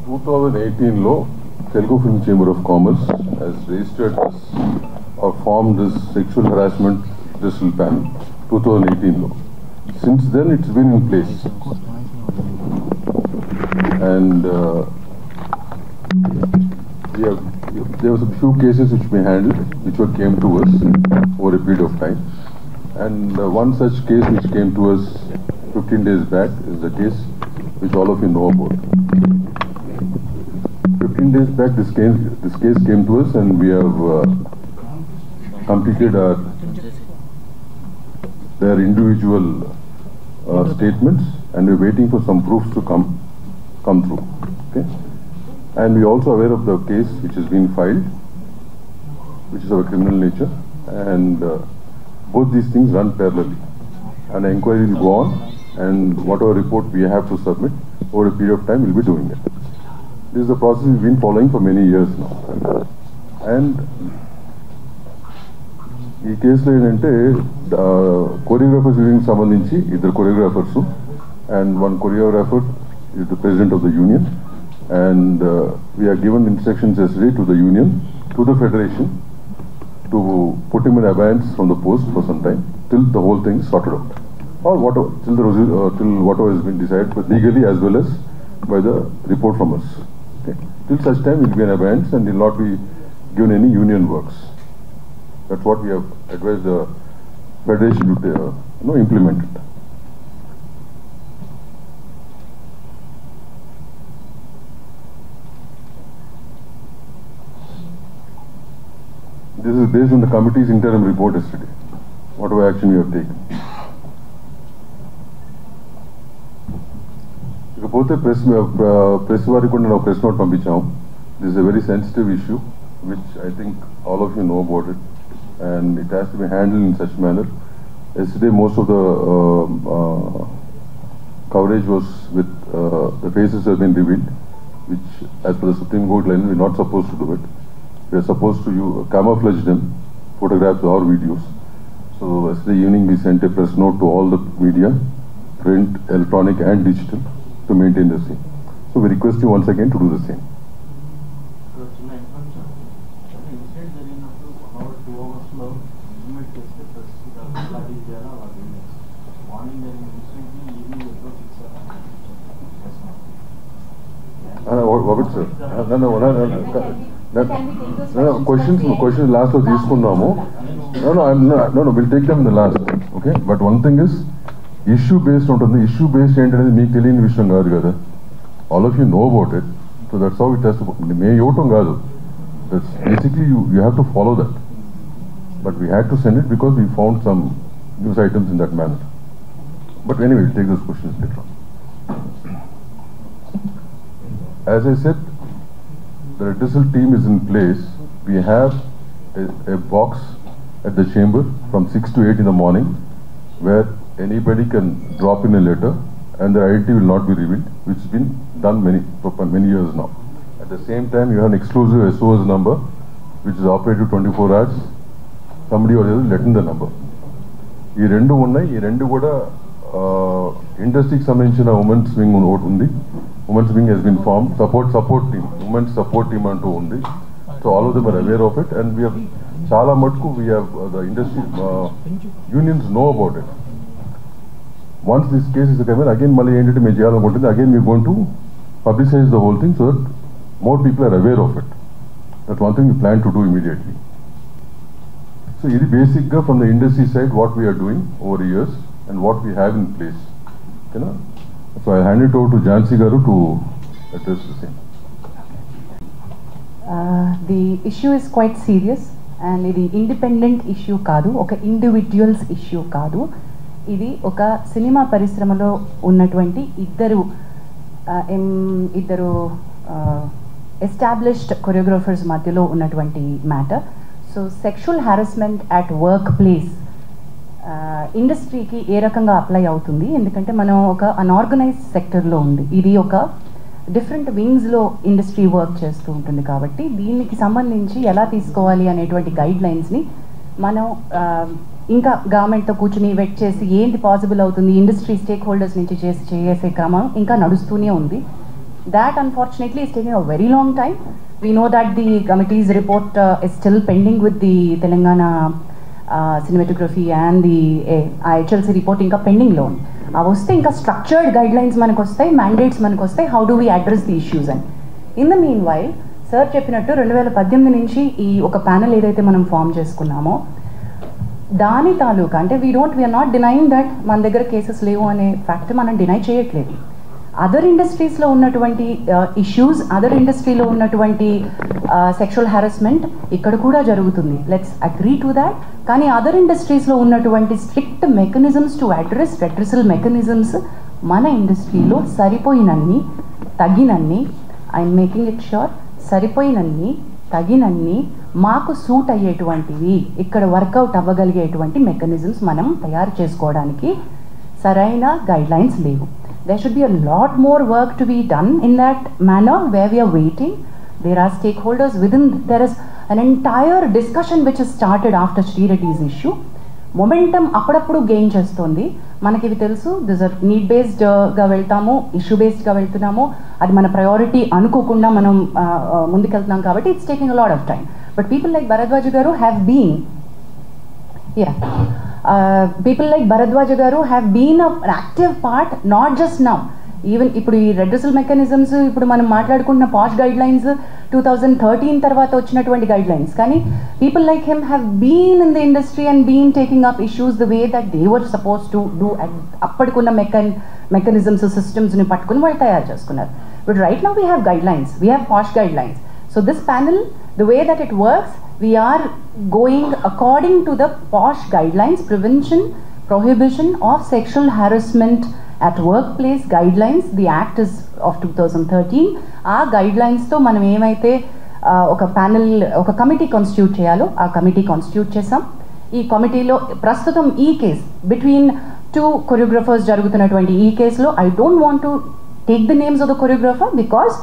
2018 లో Telugu Film Chamber of Commerce has registered this or formed this sexual harassment distal panel 2018 lo. Since then it's been in place, and there was a few cases which we handled which came to us over a period of time, and one such case which came to us 15 days back is the case which all of you know about. 15 days back this case came to us, and we have completed their individual statements, and we're waiting for some proofs to come through. Okay, and we're also aware of the case which has been filed, which is of a criminal nature, and both these things run parallelly. An inquiry will go on, and whatever report we have to submit over a period of time, we'll be doing it. This is the process we've been following for many years now. And ఈ కేసులో ఏంటంటే choreographers union సంబంధించి ఇద్దరు choreographers and one choreographer is the president of the union, and we are given instructions yesterday to the union, to the federation, to put him in abeyance from the post for some time till the whole thing is sorted out, or whatever, till whatever has been decided, but legally as well as by the report from us. Okay. Till such time he will be in abeyance and will not be given any union works. That's what we have advised the federation to implement it. This is based on the committee's interim report yesterday, whatever action we have taken. ఇకపోతే press వారికి కూడా నేను press note పంపించాము. This is a very sensitive issue which I think all of you know about it, and it has to be handled in such manner. Yesterday most of the coverage was with the faces have been revealed, which as per the Supreme Court line we are not supposed to do it. We are supposed to camouflage them, photographs or videos. So yesterday evening we sent a press note to all the media, print, electronic and digital, to maintain the same. So we request you once again to do the same. What sir? No. Questions last lo తీసుకున్నాము. No, we'll take them in the last. Okay, but one thing is issue based ఉంటుంది. Issue based ఏంటనేది మీకు తెలియని విషయం కాదు కదా. All of you know about it, so that's how it has to. మే ఇవ్వటం కాదు. That's basically you have to follow that. But we had to send it because we found some news items in that manner. But anyway, we'll take those questions later on. As I said, the redressal team is in place. We have a box at the chamber from 6 to 8 in the morning where anybody can drop in a letter and their identity will not be revealed, which has been done for many years now. At the same time, you have an exclusive SOS number which is operated 24 hours. Somebody or the other let in the number. ఈ రెండు ఉన్నాయి. ఈ రెండు కూడా ఇండస్ట్రీకి సంబంధించిన women's wing ఒకటి ఉంది. Women's wing has been formed, support team, women's support team అంటూ ఉంది. So all of them are aware of it, and we have చాలా మటుకు we have the industry unions know about it. Once this case is coming again, మళ్ళీ ఏంటంటే మేము చేయాలనుకుంటుంది again we are going to publicize the whole thing so that more people are aware of it. That's one thing we plan to do immediately. So ఇది బేసిక్గా from the industry side what we are doing over years and what we have in place. Okay, na? So I hand it over to Jansi Garu to address the same. The issue is quite serious, and ఇది independent issue కాదు, ఒక individuals issue కాదు. ఇది ఒక cinema పరిశ్రమలో ఉన్నటువంటి ఇద్దరు established choreographers మధ్యలో ఉన్నటువంటి matter. So sexual harassment at work place ఇండస్ట్రీకి ఏ రకంగా అప్లై అవుతుంది, ఎందుకంటే మనం ఒక అన్ఆర్గనైజ్డ్ సెక్టర్లో ఉంది, ఇది ఒక డిఫరెంట్ వింగ్స్లో ఇండస్ట్రీ వర్క్ చేస్తూ ఉంటుంది. కాబట్టి దీనికి సంబంధించి ఎలా తీసుకోవాలి అనేటువంటి గైడ్ లైన్స్ని మనం ఇంకా గవర్నమెంట్తో కూర్చుని వెట్ చేసి ఏంటి పాసిబుల్ అవుతుంది, ఇండస్ట్రీ స్టేక్ హోల్డర్స్ నుంచి చేసే క్రమం ఇంకా నడుస్తూనే ఉంది. That unfortunately is taking a very long time. We know that the committee's report is still pending with the Telangana cinematography and the IHLC report ఇంకా పెండింగ్ లో ఉంది. అవి వస్తే ఇంకా స్ట్రక్చర్డ్ గైడ్ లైన్స్ మనకు వస్తాయి, మ్యాండేట్స్ మనకు వస్తాయి, how do we address the issues అని. In the meanwhile sir చెప్పినట్టు 2018 నుంచి ఈ ఒక ప్యానెల్ ఏదైతే మనం ఫామ్ చేసుకున్నామో దాని తాలూకా అంటే వీఆర్ నాట్ డినైయింగ్ దట్ మన దగ్గర కేసెస్ లేవు అనే ఫ్యాక్ట్ మనం డినై చేయట్లేదు. అదర్ ఇండస్ట్రీస్లో ఉన్నటువంటి ఇష్యూస్, అదర్ ఇండస్ట్రీలో ఉన్నటువంటి సెక్షువల్ హారాస్మెంట్ ఇక్కడ కూడా జరుగుతుంది. Let's agree to that. కానీ అదర్ ఇండస్ట్రీస్లో ఉన్నటువంటి strict mechanisms to address redressal mechanisms మన ఇండస్ట్రీలో సరిపోయినన్ని తగినన్ని, ఐఎమ్ మేకింగ్ ఇట్ ష్యూర్, సరిపోయినన్ని తగినన్ని మాకు సూట్ అయ్యేటువంటివి, ఇక్కడ వర్కౌట్ అవ్వగలిగేటువంటి మెకానిజమ్స్ మనం తయారు చేసుకోవడానికి సరైన గైడ్ లైన్స్ లేవు. There should be a lot more work to be done in that manner where we are waiting. There are stakeholders within, there is an entire discussion which has started after Sri Reddy's issue. Momentum అప్పుడప్పుడు gain చేస్తుంది. మనకి ఇవి తెలుసు, this are need బేస్డ్గా వెళ్తాము, issue బేస్డ్గా వెళ్తున్నాము, అది మన priority అనుకోకుండా మనం ముందుకెళ్తున్నాం కాబట్టి it's taking a lot of time. But people like Bharadwaj గారు have been people like Bharadwaj garu have been an active part, not just now. Even ఇప్పుడు ఈ రెడ్రెసల్ మెకానిజమ్స్, ఇప్పుడు మనం మాట్లాడుకుంటున్న పాష్ గైడ్ లైన్స్ 2013 తర్వాత వచ్చినటువంటి గైడ్ లైన్స్, కానీ people like him have been in the industry and been taking up issues the way that they were suppose to do. అప్పటికున్న mechanisms సిస్టమ్స్ని పట్టుకుని వాళ్ళు తయారు చేసుకున్నారు. But right now we have guidelines, we have POSH guidelines. So this panel, the way that it works, we are going according to the POSH guidelines, prevention, prohibition of sexual harassment at workplace guidelines. The act is of 2013. ఆ guidelines తో మనం ఏమైతే ఒక panel, ఒక committee constitute చేయాలో ఆ committee constitute చేసాం. ఈ కమిటీలో ప్రస్తుతం ఈ కేస్ బిట్వీన్ 2 కొరియోగ్రఫర్స్ జరుగుతున్నటువంటి ఈ కేసులో I don't want to take the names of the choreographer because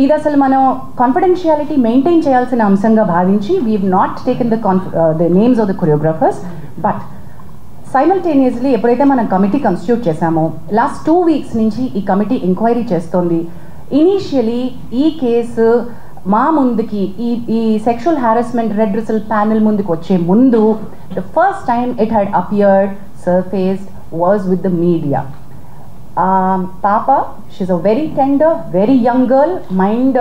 ఇది అసలు మనం కాన్ఫిడెన్షియాలిటీ మెయింటైన్ చేయాల్సిన అంశంగా భావించి we have not taken the names of the choreographers. But simultaneously ఎప్పుడైతే మనం కమిటీ కాన్స్టిట్యూట్ చేశామో లాస్ట్ 2 వీక్స్ నుంచి ఈ కమిటీ ఎంక్వైరీ చేస్తోంది. ఇనీషియలీ ఈ కేసు మా ముందుకి ఈ సెక్షువల్ హారాస్మెంట్ రెడ్రెసల్ ప్యానెల్ ముందుకు వచ్చే ముందు the first time it had appeared, surfaced was with the media. పాప, she's a very tender, very young girl. Mind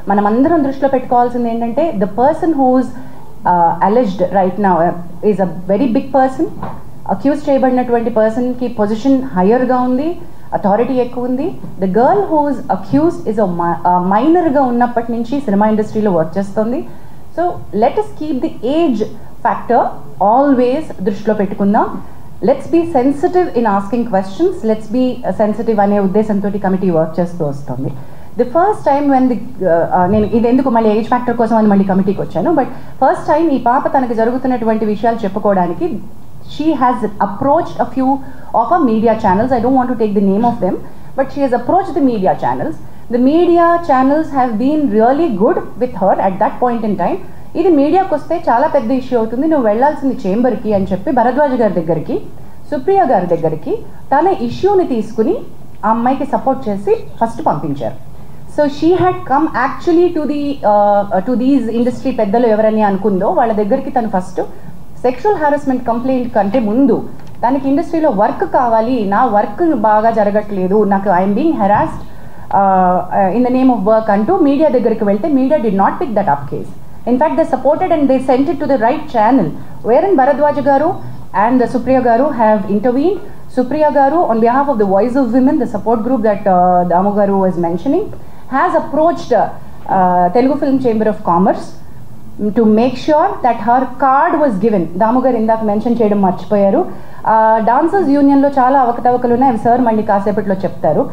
మనమందరం దృష్టిలో పెట్టుకోవాల్సింది ఏంటంటే the person who's alleged right now is a very big person. Accuse చేయబడినటువంటి పర్సన్కి position హయ్యర్గా ఉంది, authority ఎక్కువ ఉంది. The girl who's accuse is మైనర్గా ఉన్నప్పటి నుంచి సినిమా ఇండస్ట్రీలో వర్క్ చేస్తుంది. So let us keep the age factor always దృష్టిలో పెట్టుకుందాం. Let's be sensitive in asking questions, let's be sensitive అనే ఉద్దేశంతో కమిటీ వర్క్ చేస్తూ వస్తుంది. ది ఫస్ట్ టైం వెన్ నేను ఇది ఎందుకు మళ్ళీ ఏజ్ ఫ్యాక్టర్ కోసం అని మళ్ళీ కమిటీకి వచ్చాను. బట్ ఫస్ట్ టైం ఈ పాప తనకు జరుగుతున్నటువంటి విషయాలు చెప్పుకోవడానికి she has approached a few of our media channels. I don't want to take the name of them, but she has approached the media channels. The media channels have been really good with her at that point in time. ఇది మీడియాకి వస్తే చాలా పెద్ద issue అవుతుంది, నువ్వు వెళ్లాల్సింది చేంబర్కి అని చెప్పి భరద్వాజ్ గారి దగ్గరికి, సుప్రియ గారి దగ్గరికి తన ఇష్యూని తీసుకుని ఆ అమ్మాయికి సపోర్ట్ చేసి ఫస్ట్ పంపించారు. So she had come actually to these industry పెద్దలు ఎవరని అనుకుందో వాళ్ళ దగ్గరికి తను ఫస్ట్ సెక్షువల్ హారాస్మెంట్ కంప్లైంట్ కంటే ముందు తనకి ఇండస్ట్రీలో వర్క్ కావాలి, నా వర్క్ బాగా జరగట్లేదు, నాకు I'm being harassed in the name of work అంటూ మీడియా దగ్గరికి వెళ్తే media did not pick that up case. In fact, they supported and they sent it to the right channel, wherein Bharadwaj garu and Supriya garu have intervened. Supriya garu, on behalf of the Voice of Women, the support group that Damu garu was mentioning, has approached Telugu Film Chamber of Commerce to make sure that her card was given. Damu garu indak mention cheyadam marchipoyaru. Dancers Union lo chala avakatavakalu unnai, sir malli kasepatlo cheptaru.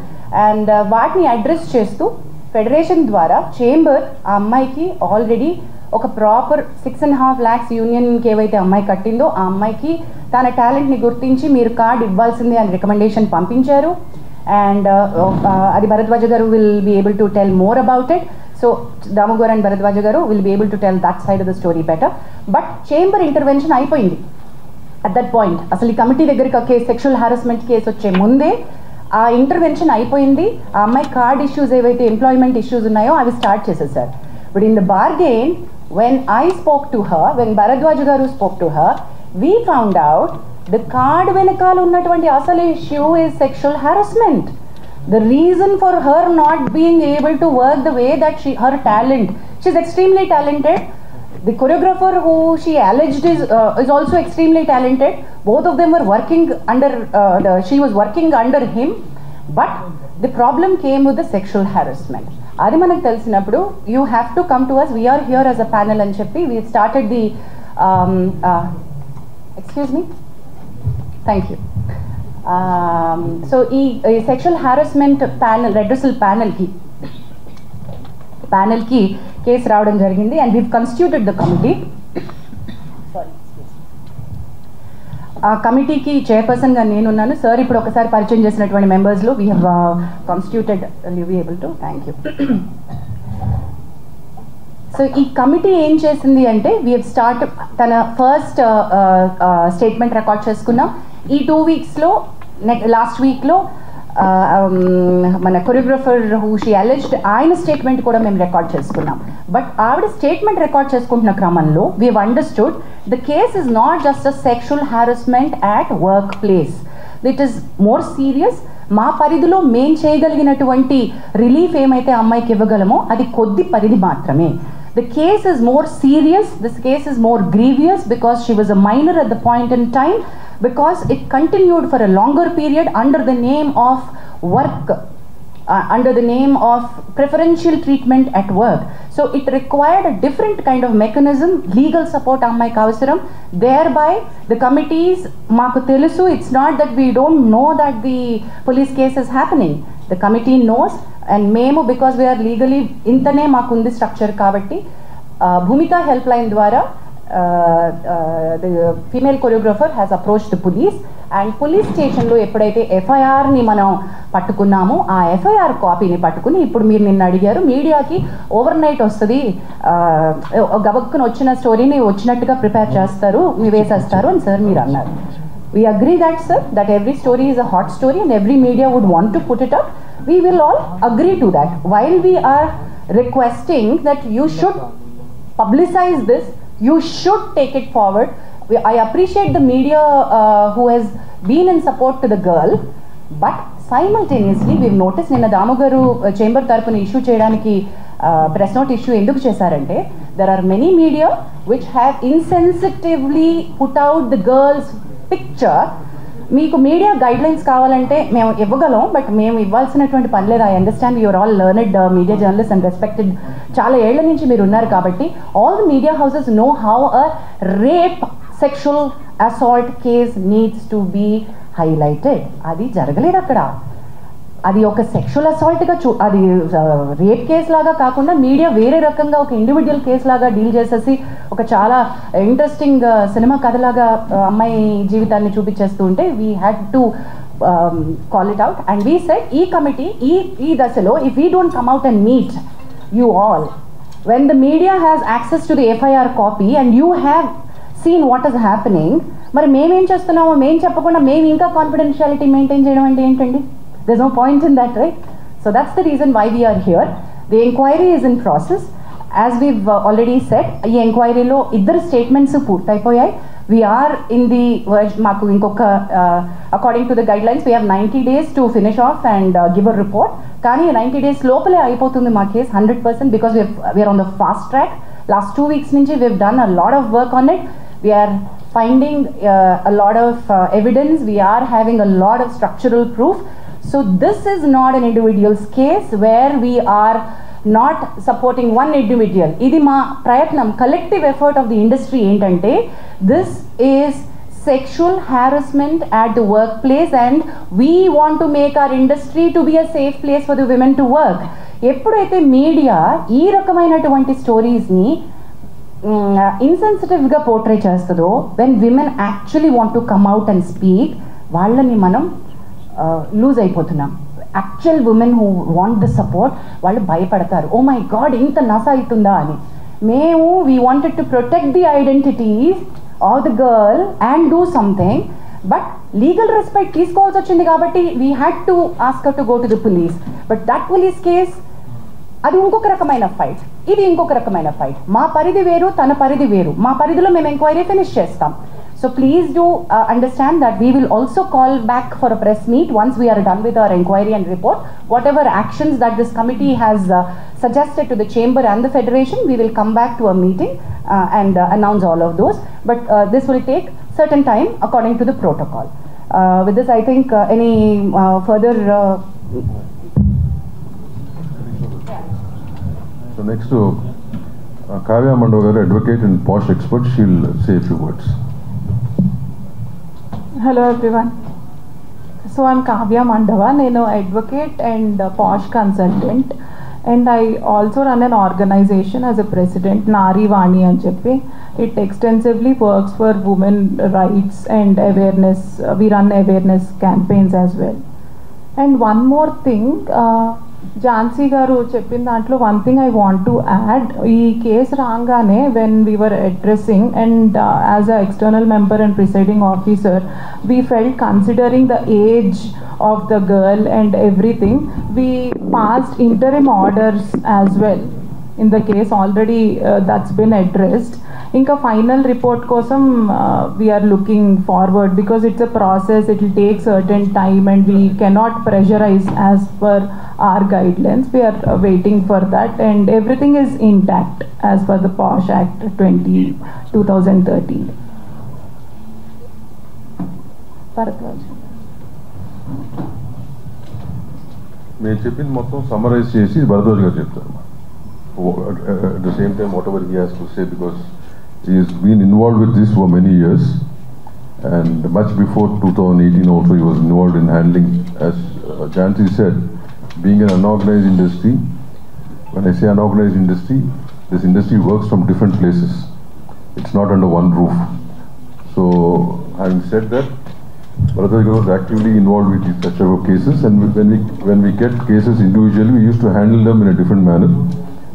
And vaatni address chestu federation ద్వారా chamber ఆ అమ్మాయికి already ఒక proper 6.5 lakhs యూనియన్కి ఏవైతే అమ్మాయి కట్టిందో ఆ అమ్మాయికి తన టాలెంట్ని గుర్తించి మీరు కార్డ్ ఇవ్వాల్సిందే అని రికమెండేషన్ పంపించారు. అండ్ అది భరద్వాజ గారు will be able to tell more about it. So Damu గారు అండ్ భరద్వాజ గారు will be able to tell that side of the story better. But chamber intervention అయిపోయింది అట్ దట్ పాయింట్. అసలు ఈ కమిటీ దగ్గరికి సెక్షువల్ హారాస్మెంట్ కేసు వచ్చే ముందే ఆ intervention అయిపోయింది. ఆ అమ్మాయి కార్డ్ ఇష్యూస్ ఏవైతే ఎంప్లాయ్మెంట్ ఇష్యూస్ ఉన్నాయో అవి స్టార్ట్ చేసేసారు. But in the bargain when I spoke to her, when Bharadwaj garu spoke to her, we found out the card venakal unnatuvanti asal issue is sexual harassment. The reason for her not being able to work the way that her talent, she's extremely talented. The choreographer who she alleged is also extremely talented. Both of them were working under she was working under him, but the problem came with the sexual harassment. అది మనకు తెలిసినప్పుడు you have to come to us, we're here as a panel అని చెప్పి we started the excuse me thank you. So ఈ sexual harassment panel redressal ప్యానల్కి case రావడం జరిగింది and we've constituted the committee. ఆ కమిటీకి చైర్పర్సన్గా నేనున్నాను. సార్ ఇప్పుడు ఒకసారి పరిచయం చేసినటువంటి మెంబర్స్లో we have constituted you be able to. Thank you. So ఈ కమిటీ ఏం చేసింది అంటే వీ హ్యావ్ స్టార్ట్ తన ఫస్ట్ స్టేట్మెంట్ రికార్డ్ చేసుకున్నాం. ఈ 2 వీక్స్లో లాస్ట్ వీక్లో మన కొరియోగ్రఫర్ హూ షీ అలెజ్డ్ ఆయన స్టేట్మెంట్ కూడా మేము రికార్డ్ చేసుకున్నాం. బట్ ఆవిడ స్టేట్మెంట్ రికార్డ్ చేసుకుంటున్న క్రమంలో we have understood the case is not just a sexual harassment at work place, it is more serious. మా పరిధిలో మేం చేయగలిగినటువంటి రిలీఫ్ ఏమైతే అమ్మాయికి ఇవ్వగలమో అది కొద్ది పరిధి మాత్రమే. The case is more serious, this case is more grievous because she was a minor at the point in time, because it continued for a longer period under the name of work, under the name of preferential treatment at work. So it required a different kind of mechanism, legal support ammaiki avasaram. Thereby the committees maaku telusu, it's not that we don't know that the police case is happening. The committee knows and మేము because we are legally ఇంతనే మాకుంది structure కాబట్టి భూమిక help line ద్వారా the female choreographer has approach the police and police స్టేషన్లో ఎప్పుడైతే ఎఫ్ఐఆర్ని మనం పట్టుకున్నామో ఆ FIR కాపీని పట్టుకుని ఇప్పుడు మీరు నిన్న అడిగారు మీడియాకి ఓవర్ నైట్ వస్తుంది గబక్కున వచ్చిన స్టోరీని వచ్చినట్టుగా ప్రిపేర్ చేస్తారు వేసేస్తారు అని సార్ మీరు అన్నారు. We agree that sir, that every story is a hot story and every media would want to put it up. We will all agree to that. While we are requesting that you should publicize this, you should take it forward. I appreciate the media who has been in support to the girl, but simultaneously we've noticed నిన్న దాము గారు chamber తరపున issue చేయడానికి press note issue ఎందుకు చేశారంటే there are many media which have insensitively put out the girls picture. మీకు media guidelines కావాలంటే మేము ఇవ్వగలం, బట్ మేము ఇవ్వాల్సినటువంటి పని లేదు. I understand you're all learned media journalist and respected, చాలా ఏళ్ల నుంచి మీరు ఉన్నారు కాబట్టి all the media houses know how a rape sexual assault case needs to be highlighted. అది జరగలేదు అక్కడ. అది ఒక సెక్షువల్ అసాల్ట్గా అది రేప్ కేసు లాగా కాకుండా మీడియా వేరే రకంగా ఒక ఇండివిజువల్ కేసు లాగా డీల్ చేసేసి ఒక చాలా ఇంట్రెస్టింగ్ సినిమా కథలాగా అమ్మాయి జీవితాన్ని చూపించేస్తూ ఉంటే we had to call it out and we said ఈ కమిటీ ఈ దశలో if we don't come out and meet you all when the media has access to the FIR copy and you have seen what is happening, మరి మేమేం చేస్తున్నామో మేము చెప్పకుండా మేము ఇంకా కాన్ఫిడెన్షియాలిటీ మెయింటైన్ చేయడం అంటే ఏంటండి? There's no point in that, right? So that's the reason why we are here. The inquiry is in process. As we've already said, ఈ ఎంక్వైరీలో ఇద్దరు statements పూర్తయిపోయాయి. We are in the మాకు ఇంకొక according to the guidelines we have 90 days to finish off and give a report. కానీ 90 days లోపలే అయిపోతుంది మా case 100% because we are on the fast track. Last 2 weeks నుంచి we've done a lot of work on it. We are finding a lot of evidence. We are having a lot of structural proof. So this is not an individual's case where we are not supporting one individual. Idi ma prayatnam collective effort of the industry entante this is sexual harassment at the workplace and we want to make our industry to be a safe place for the women to work. ఎప్పుడైతే media ఈ రకమైనటువంటి స్టోరీస్ని ఇన్సెన్సిటివ్గా portray చేస్తుందో when women actually want to come out and speak వాళ్ళని మనం loose అయిపోతున్నాం. Actual women who want the support వాళ్ళు భయపడతారు, oh my God ఇంత నస అవుతుందా అని. మేము we wanted to protect the identities of the girl and do something. But legal respect తీసుకోవాల్సి వచ్చింది కాబట్టి we had to ask her to go to the police. But that police case అది ఇంకొక రకమైన ఫైట్, ఇది ఇంకొక రకమైన ఫైట్. మా పరిధి వేరు, తన పరిధి వేరు. మా పరిధిలో మేము ఎంక్వైరీ ఫినిష్ చేస్తాం. So please do understand that we will also call back for a press meet once we are done with our inquiry and report. Whatever actions that this committee has suggested to the chamber and the federation, we will come back to a meeting and announce all of those. But this will take certain time according to the protocol. With this, I think any further... So next to Kavya Mandava, advocate and posh expert, she'll say a few words. Hello everyone. So I'm Kavya Mandava. I'm an advocate and posh consultant, and I also run an organization as a president, Nari Vani and Cheppi. It extensively works for women rights and awareness. We run awareness campaigns as well. And one more thing, Jansi garu cheppin dantlo one thing I want to add. Ee case rangane when we were addressing, and as a external member and presiding officer, we felt considering the age of the girl and everything, we passed interim orders as well in the case. Already that's been addressed. Inka final report kosam we are looking forward, because it's a process, it will take certain time and we cannot pressurize as per our guidelines. We are waiting for that, and everything is intact as per the POSH Act 2013. Bharatwaj. నేను చెప్పింది మొత్తం summarise చేసి భరద్వాజ్ గారు చెప్తారు. At the same time, whatever he has to say, because he has been involved with this for many years, and much before 2018 also he was involved in handling, as Jansi said, being an unorganized industry. When I say unorganized industry, this industry works from different places. It's not under one roof. So having said that, Bharatwaj was actively involved with these such of cases, and when we get cases individually, we used to handle them in a different manner.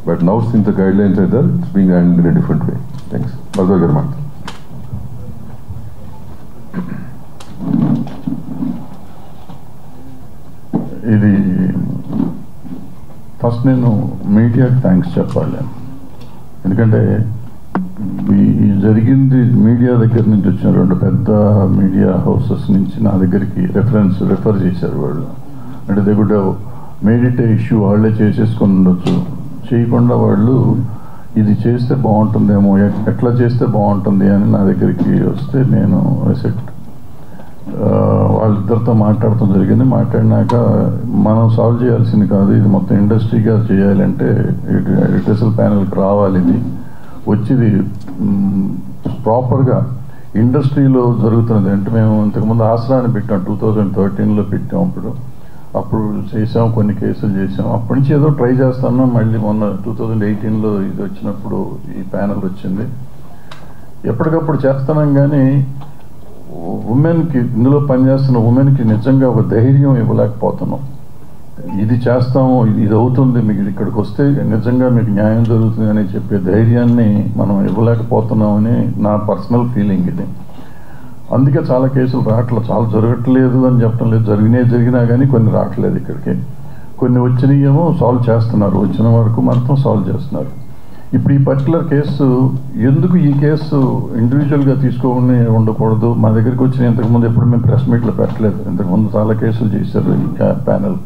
But now, since the guidelines are there, it's being handled in a different way. Thanks. Bharatwaj Garma. ఇది first నేను మీడియాకి thanks చెప్పాలి. ఎందుకంటే ఈ జరిగింది media దగ్గర నుంచి వచ్చిన 2 పెద్ద మీడియా హౌసెస్ నుంచి నా దగ్గరికి రెఫర్ చేశారు వాళ్ళు. అంటే they could have made it A issue, వాళ్ళే చేసేసుకొని ఉండొచ్చు. చేయకుండా వాళ్ళు ఇది చేస్తే బాగుంటుందేమో, ఎట్లా చేస్తే బాగుంటుంది అని నా దగ్గరికి వస్తే నేను సెట్ వాళ్ళిద్దరితో మాట్లాడటం జరిగింది. మాట్లాడినాక మనం సాల్వ్ చేయాల్సింది కాదు, ఇది మొత్తం ఇండస్ట్రీగా చేయాలంటే రిటర్సల్ ప్యానల్కి రావాలి. ఇది వచ్చింది ప్రాపర్గా ఇండస్ట్రీలో జరుగుతున్నది. అంటే మేము ఇంతకుముందు ఆసరాన్ని పెట్టాం, 2013లో పెట్టాం. అప్పుడు చేసాం, కొన్ని కేసులు చేసాం. అప్పటి నుంచి ఏదో ట్రై చేస్తాను. మళ్ళీ మొన్న 2018లో ఇది వచ్చినప్పుడు ఈ ప్యానల్ వచ్చింది. ఎప్పటికప్పుడు చేస్తున్నాం, కానీ ఉమెన్కి, ఇందులో పనిచేస్తున్న ఉమెన్కి నిజంగా ఒక ధైర్యం ఇవ్వలేకపోతున్నాం. ఇది చేస్తాము, ఇది అవుతుంది, మీకు ఇక్కడికి వస్తే నిజంగా మీకు న్యాయం జరుగుతుంది అని చెప్పే ధైర్యాన్ని మనం ఇవ్వలేకపోతున్నామని నా పర్సనల్ ఫీలింగ్ ఇది. అందుకే చాలా కేసులు రావట్లేదు, చాలా జరగట్లేదు అని చెప్పడం లేదు, జరిగినా కానీ కొన్ని రావట్లేదు ఇక్కడికి. కొన్ని వచ్చినాయేమో సాల్వ్ చేస్తున్నారు, వచ్చిన వరకు మాత్రం సాల్వ్ చేస్తున్నారు. ఇప్పుడు ఈ పర్టికులర్ కేసు ఎందుకు ఈ కేసు ఇండివిజువల్గా తీసుకోకుండా ఉండకూడదు? మా దగ్గరికి వచ్చిన ఇంతకుముందు ఎప్పుడు మేము ప్రెస్ మీట్లో పెట్టలేదు. ఇంతకుముందు చాలా కేసులు చేశారు ఈ ప్యానల్.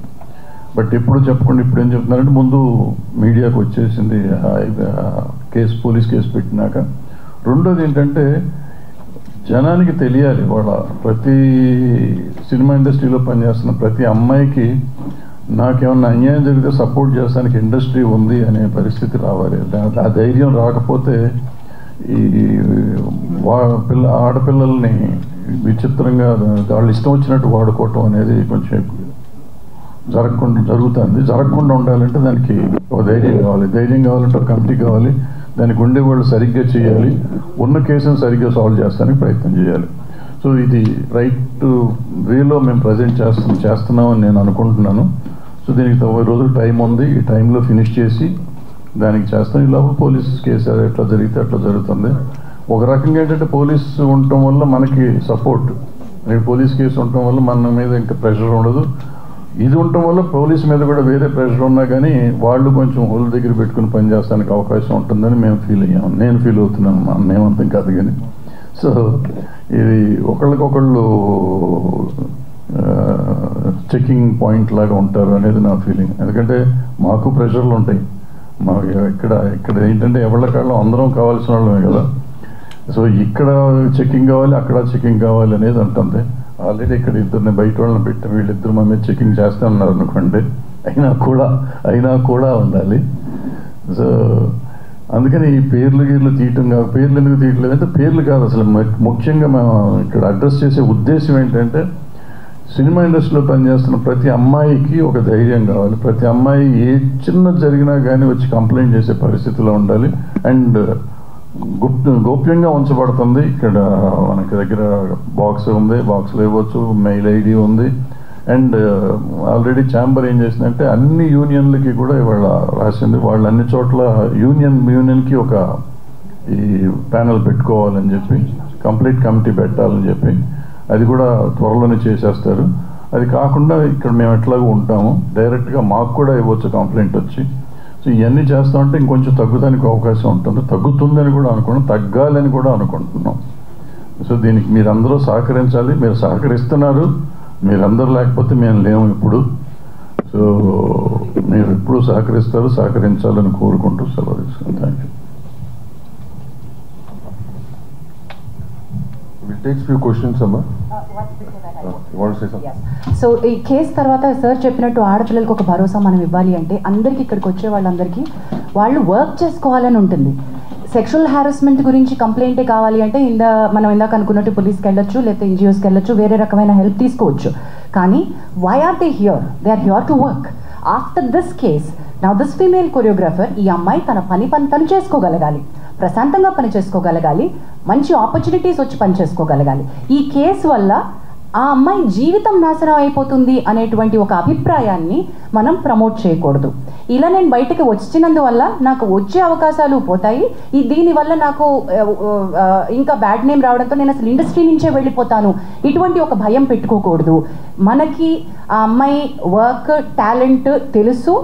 బట్ ఎప్పుడు చెప్పకుండా ఇప్పుడు ఏం చెప్తున్నారంటే ముందు మీడియాకు వచ్చేసింది కేసు, పోలీస్ కేసు పెట్టినాక. రెండోది ఏంటంటే జనానికి తెలియాలి, వాళ్ళ ప్రతి సినిమా ఇండస్ట్రీలో పనిచేస్తున్న ప్రతి అమ్మాయికి నాకేమన్నా అన్యాయం జరిగితే సపోర్ట్ చేస్తానికి ఇండస్ట్రీ ఉంది అనే పరిస్థితి రావాలి. ఆ ధైర్యం రాకపోతే ఈ ఆడపిల్లల్ని విచిత్రంగా వాళ్ళు ఇష్టం వచ్చినట్టు వాడుకోవటం అనేది కొంచెం జరగకుండా ఉండాలంటే దానికి ఒక ధైర్యం కావాలి. ధైర్యం కావాలంటే ఒక కమిటీ కావాలి, దానికి ఉండేవాళ్ళు సరిగ్గా చేయాలి, ఉన్న కేసును సరిగ్గా సాల్వ్ చేస్తానికి ప్రయత్నం చేయాలి. సో ఇది రైట్ వేలో మేము ప్రజెంట్ చేస్తున్నామని నేను అనుకుంటున్నాను. సో దీనికి 90 రోజులు టైం ఉంది. ఈ టైంలో ఫినిష్ చేసి దానికి చేస్తాం. ఈ లోపల పోలీస్ కేసు ఎట్లా జరిగితే అట్లా జరుగుతుంది. ఒక రకంగా ఏంటంటే పోలీసు ఉండటం వల్ల మనకి సపోర్ట్, రేపు పోలీస్ కేసు ఉండటం వల్ల మన మీద ఇంకా ప్రెషర్ ఉండదు. ఇది ఉండటం వల్ల పోలీస్ మీద కూడా వేరే ప్రెషర్ ఉన్నా కానీ వాళ్ళు కొంచెం హోల్ దగ్గర పెట్టుకుని పనిచేస్తానికి అవకాశం ఉంటుందని మేము ఫీల్ అయ్యాము. నేను ఫీల్ అవుతున్నాను, మేమంతం కాదు కానీ. సో ఇది ఒకళ్ళకొకళ్ళు చెకింగ్ పాయింట్ లాగా ఉంటారు అనేది నా ఫీలింగ్. ఎందుకంటే మాకు ప్రెషర్లు ఉంటాయి. మాకు ఇక్కడ ఏంటంటే ఎవరికాళ్ళు అందరం కావాల్సిన వాళ్ళమే కదా. సో ఇక్కడ చెకింగ్ కావాలి, అక్కడ చెకింగ్ కావాలి అనేది ఉంటుంది. ఆల్రెడీ ఇక్కడ ఇద్దరిని బయట వాళ్ళని పెట్టి వీళ్ళిద్దరు మా మీద చెకింగ్ చేస్తూ ఉన్నారు అనుకోండి, అయినా కూడా ఉండాలి. సో అందుకని ఈ పేర్లు తీయటం కాదు. పేర్లు ఎందుకు తీయట్లేదంటే పేర్లు కాదు, అసలు ముఖ్యంగా మేము ఇక్కడ అడ్రస్ చేసే ఉద్దేశం ఏంటంటే సినిమా ఇండస్ట్రీలో పనిచేస్తున్న ప్రతి అమ్మాయికి ఒక ధైర్యం కావాలి. ప్రతి అమ్మాయి ఏ చిన్న జరిగినా కానీ వచ్చి కంప్లైంట్ చేసే పరిస్థితిలో ఉండాలి. అండ్ గోప్యంగా ఉంచబడుతుంది. ఇక్కడ మనకి దగ్గర బాక్స్ ఉంది, బాక్స్లో ఇవ్వచ్చు, మెయిల్ ఐడి ఉంది. అండ్ ఆల్రెడీ ఛాంబర్ ఏం చేసిందంటే అన్ని యూనియన్లకి కూడా ఇవాళ రాసింది, వాళ్ళు అన్ని చోట్ల యూనియన్కి ఒక ఈ ప్యానెల్ పెట్టుకోవాలని చెప్పి, కంప్లీట్ కమిటీ పెట్టాలని చెప్పి, అది కూడా త్వరలోనే చేసేస్తారు. అది కాకుండా ఇక్కడ మేము ఎట్లాగో ఉంటాము, డైరెక్ట్గా మాకు కూడా ఇవ్వచ్చు కంప్లైంట్ వచ్చి. సో ఇవన్నీ చేస్తామంటే ఇంకొంచెం తగ్గుతానికి అవకాశం ఉంటుంది. తగ్గుతుందని కూడా అనుకున్నాం, తగ్గాలని కూడా అనుకుంటున్నాం. సో దీనికి మీరందరూ సహకరించాలి. మీరు సహకరిస్తున్నారు, మీరందరూ లేకపోతే మేము లేము ఇప్పుడు. సో మీరు ఎప్పుడు సహకరించాలని కోరుకుంటూ సెలవు తీసుకున్నాను. Thank you. We'll take few questions, Amma. You want to say something? Yes. So ఈ కేసు తర్వాత సార్ చెప్పినట్టు ఆడపిల్లలకు ఒక భరోసా మనం ఇవ్వాలి అంటే అందరికీ ఇక్కడికి వచ్చే వాళ్ళందరికీ వాళ్ళు వర్క్ చేసుకోవాలని ఉంటుంది. సెక్షువల్ హారాస్మెంట్ గురించి కంప్లైంటే కావాలి అంటే మనం ఇందాక అనుకున్నట్టు పోలీస్కి వెళ్ళొచ్చు, లేకపోతే ఎన్జిఓస్కి వెళ్ళొచ్చు, వేరే రకమైన హెల్ప్ తీసుకోవచ్చు. కానీ why are they here? They are here to work. After this case now this female choreographer, ఈ అమ్మాయి తన పని తను చేసుకోగలగాలి, ప్రశాంతంగా పని చేసుకోగలగాలి, మంచి ఆపర్చునిటీస్ వచ్చి పని చేసుకోగలగాలి. ఈ కేసు వల్ల ఆ అమ్మాయి జీవితం నాశనం అయిపోతుంది అనేటువంటి ఒక అభిప్రాయాన్ని మనం ప్రమోట్ చేయకూడదు. ఇలా నేను బయటకు వచ్చినందువల్ల నాకు వచ్చే అవకాశాలు పోతాయి, దీనివల్ల నాకు ఇంకా బ్యాడ్ నేమ్ రావడంతో నేను అసలు ఇండస్ట్రీ నుంచే వెళ్ళిపోతాను, ఇటువంటి ఒక భయం పెట్టుకోకూడదు. మనకి ఆ అమ్మాయి వర్క్ టాలెంట్ తెలుసు.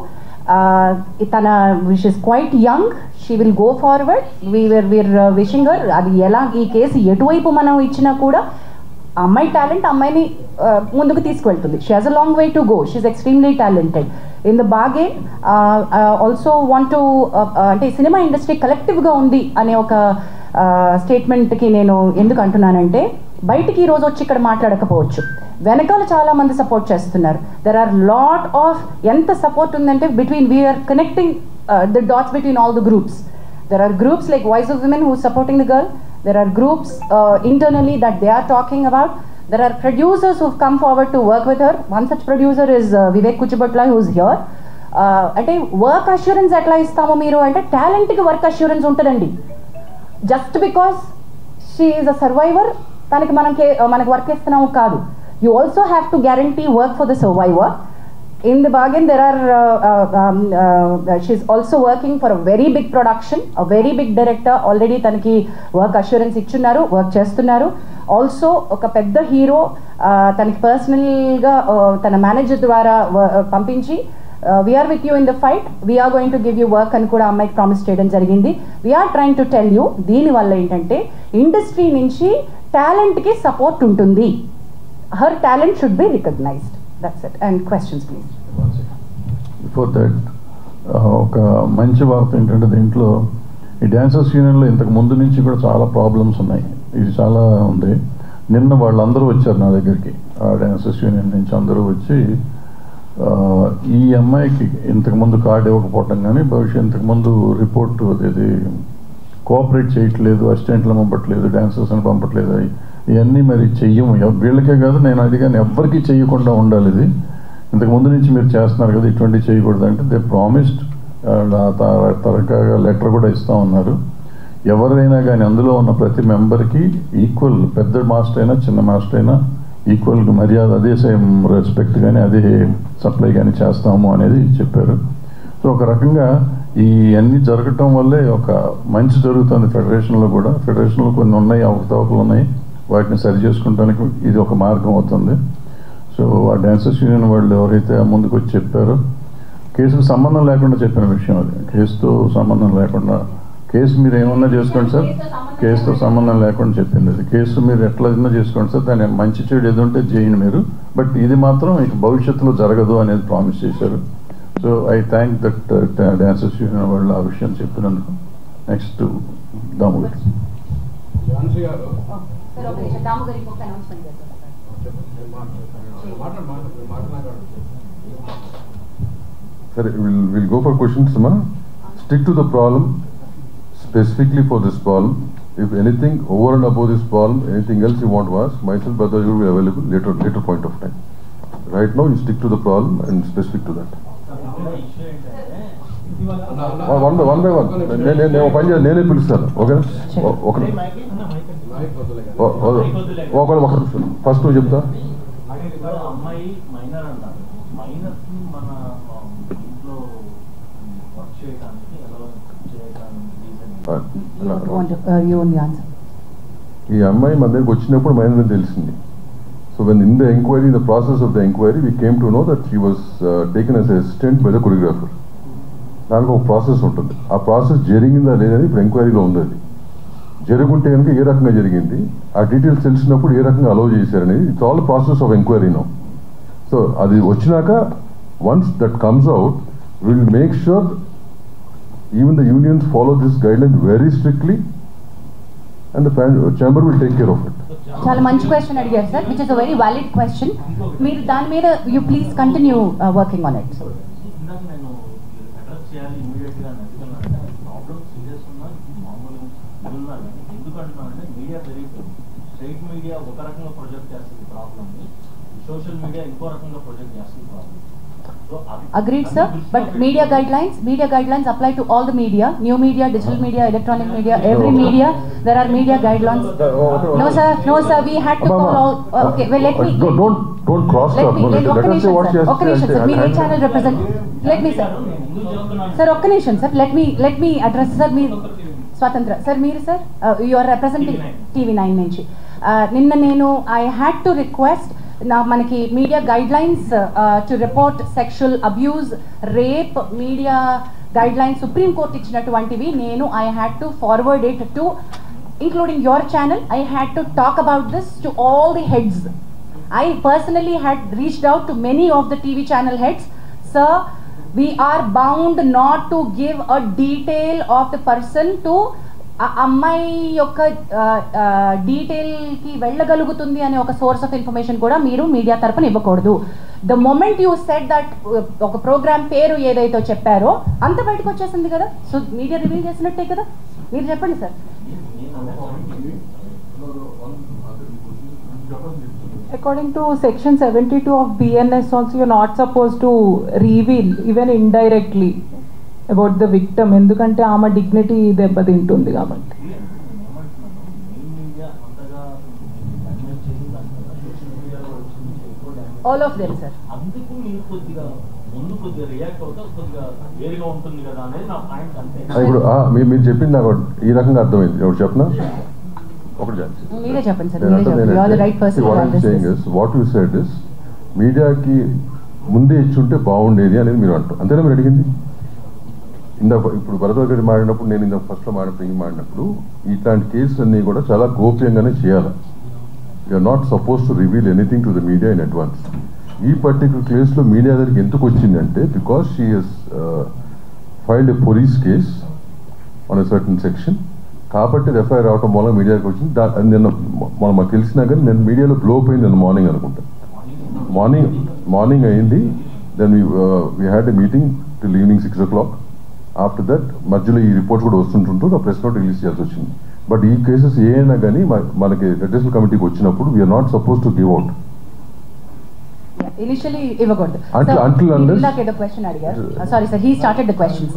తన wish is quite young, she will go forward. We're wishing her. అది ఎలా ఈ కేసు ఎటువైపు మనం ఇచ్చినా కూడా అమ్మాయి టాలెంట్ అమ్మాయిని ముందుకు తీసుకువెళ్తుంది. She has a long way to go. She is extremely talented. In the bargain also want to అంటే సినిమా ఇండస్ట్రీ కలెక్టివ్గా ఉంది అనే ఒక స్టేట్మెంట్కి నేను ఎందుకు అంటున్నానంటే, బయటికి ఈరోజు వచ్చి ఇక్కడ మాట్లాడకపోవచ్చు, వెనకాల చాలా మంది సపోర్ట్ చేస్తున్నారు. దెర్ ఆర్ లాట్ ఆఫ్ ఎంత సపోర్ట్ ఉందంటే we're connecting the dots between all the groups. There are groups like Voice of Women who is supporting the girl. There are groups internally that they are talking about. There are producers who have come forward to work with her. One such producer is Vivek Kuchibotla, who is here. అంటే work assurance ఎట్లా ఇస్తామో మీరు అంటే టాలెంట్కి work assurance ఉంటుందండి. Just because she is a survivor తనకి మనకి work ఇస్తున్నాము కాదు. You also have to guarantee work for the survivor. In the bargain, there are she's also working for a very big production, a very big director. Already tanaki work assurance ichunnaru, work chestunnaru. Also oka pedda hero tanaki personal ga tana manager dwara pampinchi we are with you in the fight, we are going to give you work అని కూడా అమ్మాయికి promise చేయడం జరిగింది. we are trying to tell you, దీని వల్ల ఏంటంటే industry నుంచి టాలెంట్కి support ఉంటుంది. her talent should be recognized. That's it. And questions, please. Before that, ఒక మంచి వార్త ఏంటంటే దీంట్లో ఈ డ్యాన్సర్స్ యూనియన్లో ఇంతకు ముందు నుంచి కూడా చాలా ప్రాబ్లమ్స్ ఉన్నాయి. ఇది చాలా ఉంది. నిన్న వాళ్ళందరూ వచ్చారు నా దగ్గరికి, ఆ డ్యాన్సర్స్ యూనియన్ నుంచి అందరూ వచ్చి ఈ అమ్మాయికి ఇంతకుముందు కార్డు ఇవ్వకపోవటం కానీ ఇంతకుముందు రిపోర్ట్ ఇది కోఆపరేట్ చేయట్లేదు, అసిస్టెంట్లను పంపట్లేదు, డాన్సర్స్ని పంపట్లేదు, ఇవన్నీ మరి చెయ్యము. వీళ్ళకే కాదు, నేను అడిగాను ఎవ్వరికీ చేయకుండా ఉండాలి. ఇది ఇంతకు ముందు నుంచి మీరు చేస్తున్నారు కదా, ఇటువంటివి చేయకూడదు అంటే దే ప్రామిస్డ్. తరగా లెటర్ కూడా ఇస్తూ ఉన్నారు. ఎవరైనా కానీ అందులో ఉన్న ప్రతి మెంబర్కి ఈక్వల్, పెద్ద మాస్టర్ అయినా చిన్న మాస్టర్ అయినా ఈక్వల్ మర్యాద, అదే సేమ్ రెస్పెక్ట్ కానీ అదే సప్లై కానీ చేస్తాము అనేది చెప్పారు. సో ఒక రకంగా ఈ అన్నీ జరగటం వల్లే ఒక మంచి జరుగుతుంది ఫెడరేషన్లో కూడా. ఫెడరేషన్లో కొన్ని ఉన్నాయి, అవకతవకలు ఉన్నాయి. వాటిని సరి చేసుకోవడానికి ఇది ఒక మార్గం అవుతుంది. సో ఆ డాన్సర్స్ యూనియన్ వాళ్ళు ఎవరైతే ముందుకు వచ్చి చెప్పారో, కేసుకు సంబంధం లేకుండా చెప్పిన విషయం అది, కేసుతో సంబంధం లేకుండా, కేసు మీరు ఏమన్నా చేసుకోండి సార్, కేసుతో సంబంధం లేకుండా చెప్పింది అది. కేసు మీరు ఎట్లా చేసుకోండి సార్, దాని మంచి చెడు ఏదో ఉంటే చేయండి మీరు, బట్ ఇది మాత్రం ఇక భవిష్యత్తులో జరగదు అనేది ప్రామిస్ చేశారు. So I thank that dancers union వాళ్ళు ఆ విషయం చెప్పినందుకు. నెక్స్ట్ దాము గారు. Sir, we'll go for questions, ma. Stick to the problem, specifically for this problem. If anything over and above this problem, anything else you want to ask, myself, brother, you will be available later point of time. Right now, you stick to the problem and specific to that. One by one. నేనే పిలుస్తాను. ఓకేనా? First నువ్వు చెప్తా. ఈ అమ్మాయి మన దగ్గరికి వచ్చినప్పుడు మైనర్ అని తెలిసింది. So when in the enquiry, in the process of the enquiry, we came to know that she was taken as assistant by the choreographer. దానికి ఒక ప్రాసెస్ ఉంటుంది. ఆ ప్రాసెస్ జరిగిందా లేదని ఇప్పుడు ఎంక్వైరీలో ఉంది. అది జరుగుంటే కనుక ఏ రకంగా జరిగింది, ఆ డీటెయిల్స్ తెలిసినప్పుడు ఏ రకంగా అలౌ చేశారనేది, it's all process of enquiry no. So అది వచ్చినాక once that comes out, will make sure even the unions follow this guideline very strictly and the chamber will take care of it. చాలా మంచి question అడిగారు sir, which is a very valid question. మీరు దాని మీద you please continue working on it. Straight media ఒక రకంగా project చేస్తుంది ప్రాబ్లమ్ని, సోషల్ మీడియా ఇంకో రకంగా ప్రొజెక్ట్ చేస్తుంది problem. Agreed, sir. But media guidelines apply to all the media, new media, digital media, electronic media, every media. There are media guidelines. No, sir. We had to call all. Okay, well, let me. Don't cross talk. Let us say what she has to say. Sir, media channel represent. Let me, sir. Sir, occasion, sir. Let me address, sir. Me, Swatantra, sir. Meeru, sir. You are representing TV9 nunchi. Ninna nenu I had to request. నా మనకి media guidelines to report sexual abuse, rape, media guidelines supreme court ఇచ్చినటువంటివి నేను I had to forward it to including your channel. I had to talk about this to all the heads. I personally had reached out to many of the TV channel heads. Sir, we are bound not to give a detail of the person to అమ్మాయి యొక్క డీటెయిల్కి వెళ్ళగలుగుతుంది అనే ఒక source of information కూడా మీరు media తరపున ఇవ్వకూడదు. The moment you said that ఒక programme పేరు ఏదైతే చెప్పారో అంత బయటకు వచ్చేసింది కదా, సో మీడియా రివీల్ చేసినట్టే కదా. మీరు చెప్పండి sir. According to section 72 of BNS also, you're not supposed to reveal even indirectly about the victim, ఎందుకంటే ఆమె డిగ్నిటీ దెబ్బతింటుంది కాబట్టి. All of them sir. అందుకు మీరు కొద్దిగా ముందు కొద్దిగా రియాక్ట్ అవుతా కొద్దిగా వేరుగా ఉంటుంది కదా అనేది నా పాయింట్. అంతే. ఇప్పుడు మీరు చెప్పింది నాకు ఈ రకంగా అర్థమైంది. ఎవరు చెప్పనా? మీరే చెప్పండి sir. You are the right person. What you said is మీడియాకి ముందే ఇచ్చుంటే బాగుండేది అనేది మీరు అంటారు. అంతేనా మీరు అడిగింది? ఇప్పుడు భరద్వాజ్ గారు మాడినప్పుడు, నేను ఇంత ఫస్ట్లో మాడినప్పుడు ఇట్లాంటి కేసులు అన్నీ కూడా చాలా గోప్యంగానే చేయాలి. You're not suppose to reveal anything to the media in advance. ఈ పర్టికులర్ కేసులో మీడియా దగ్గరికి ఎందుకు వచ్చిందంటే because she has filed a police case on a certain section, కాబట్టి ఎఫ్ఐఆర్ రావటం మూలంగా మీడియాకి వచ్చింది. నిన్న మాకు తెలిసినా కానీ నేను మీడియాలో బ్లో అయింది నిన్న మార్నింగ్ అనుకుంటా. మార్నింగ్ అయింది. Then we had a meeting till evening 6 o'clock. After that మధ్యలో ఈ రిపోర్ట్స్ కూడా వస్తుంటుంటూ నా ప్రెస్ నోట్ రిలీజ్ చేయాల్సి వచ్చింది. బట్ ఈ కేసెస్ ఏమైనా కానీ మనకి అడ్మినిస్ట్రేటివ్ కమిటీకి వచ్చినప్పుడు we're not suppose to give out. Initially ఇవ్వకూడదు. ఏదో క్వశ్చన్ అడిగారు. Sorry sir, he started the questions.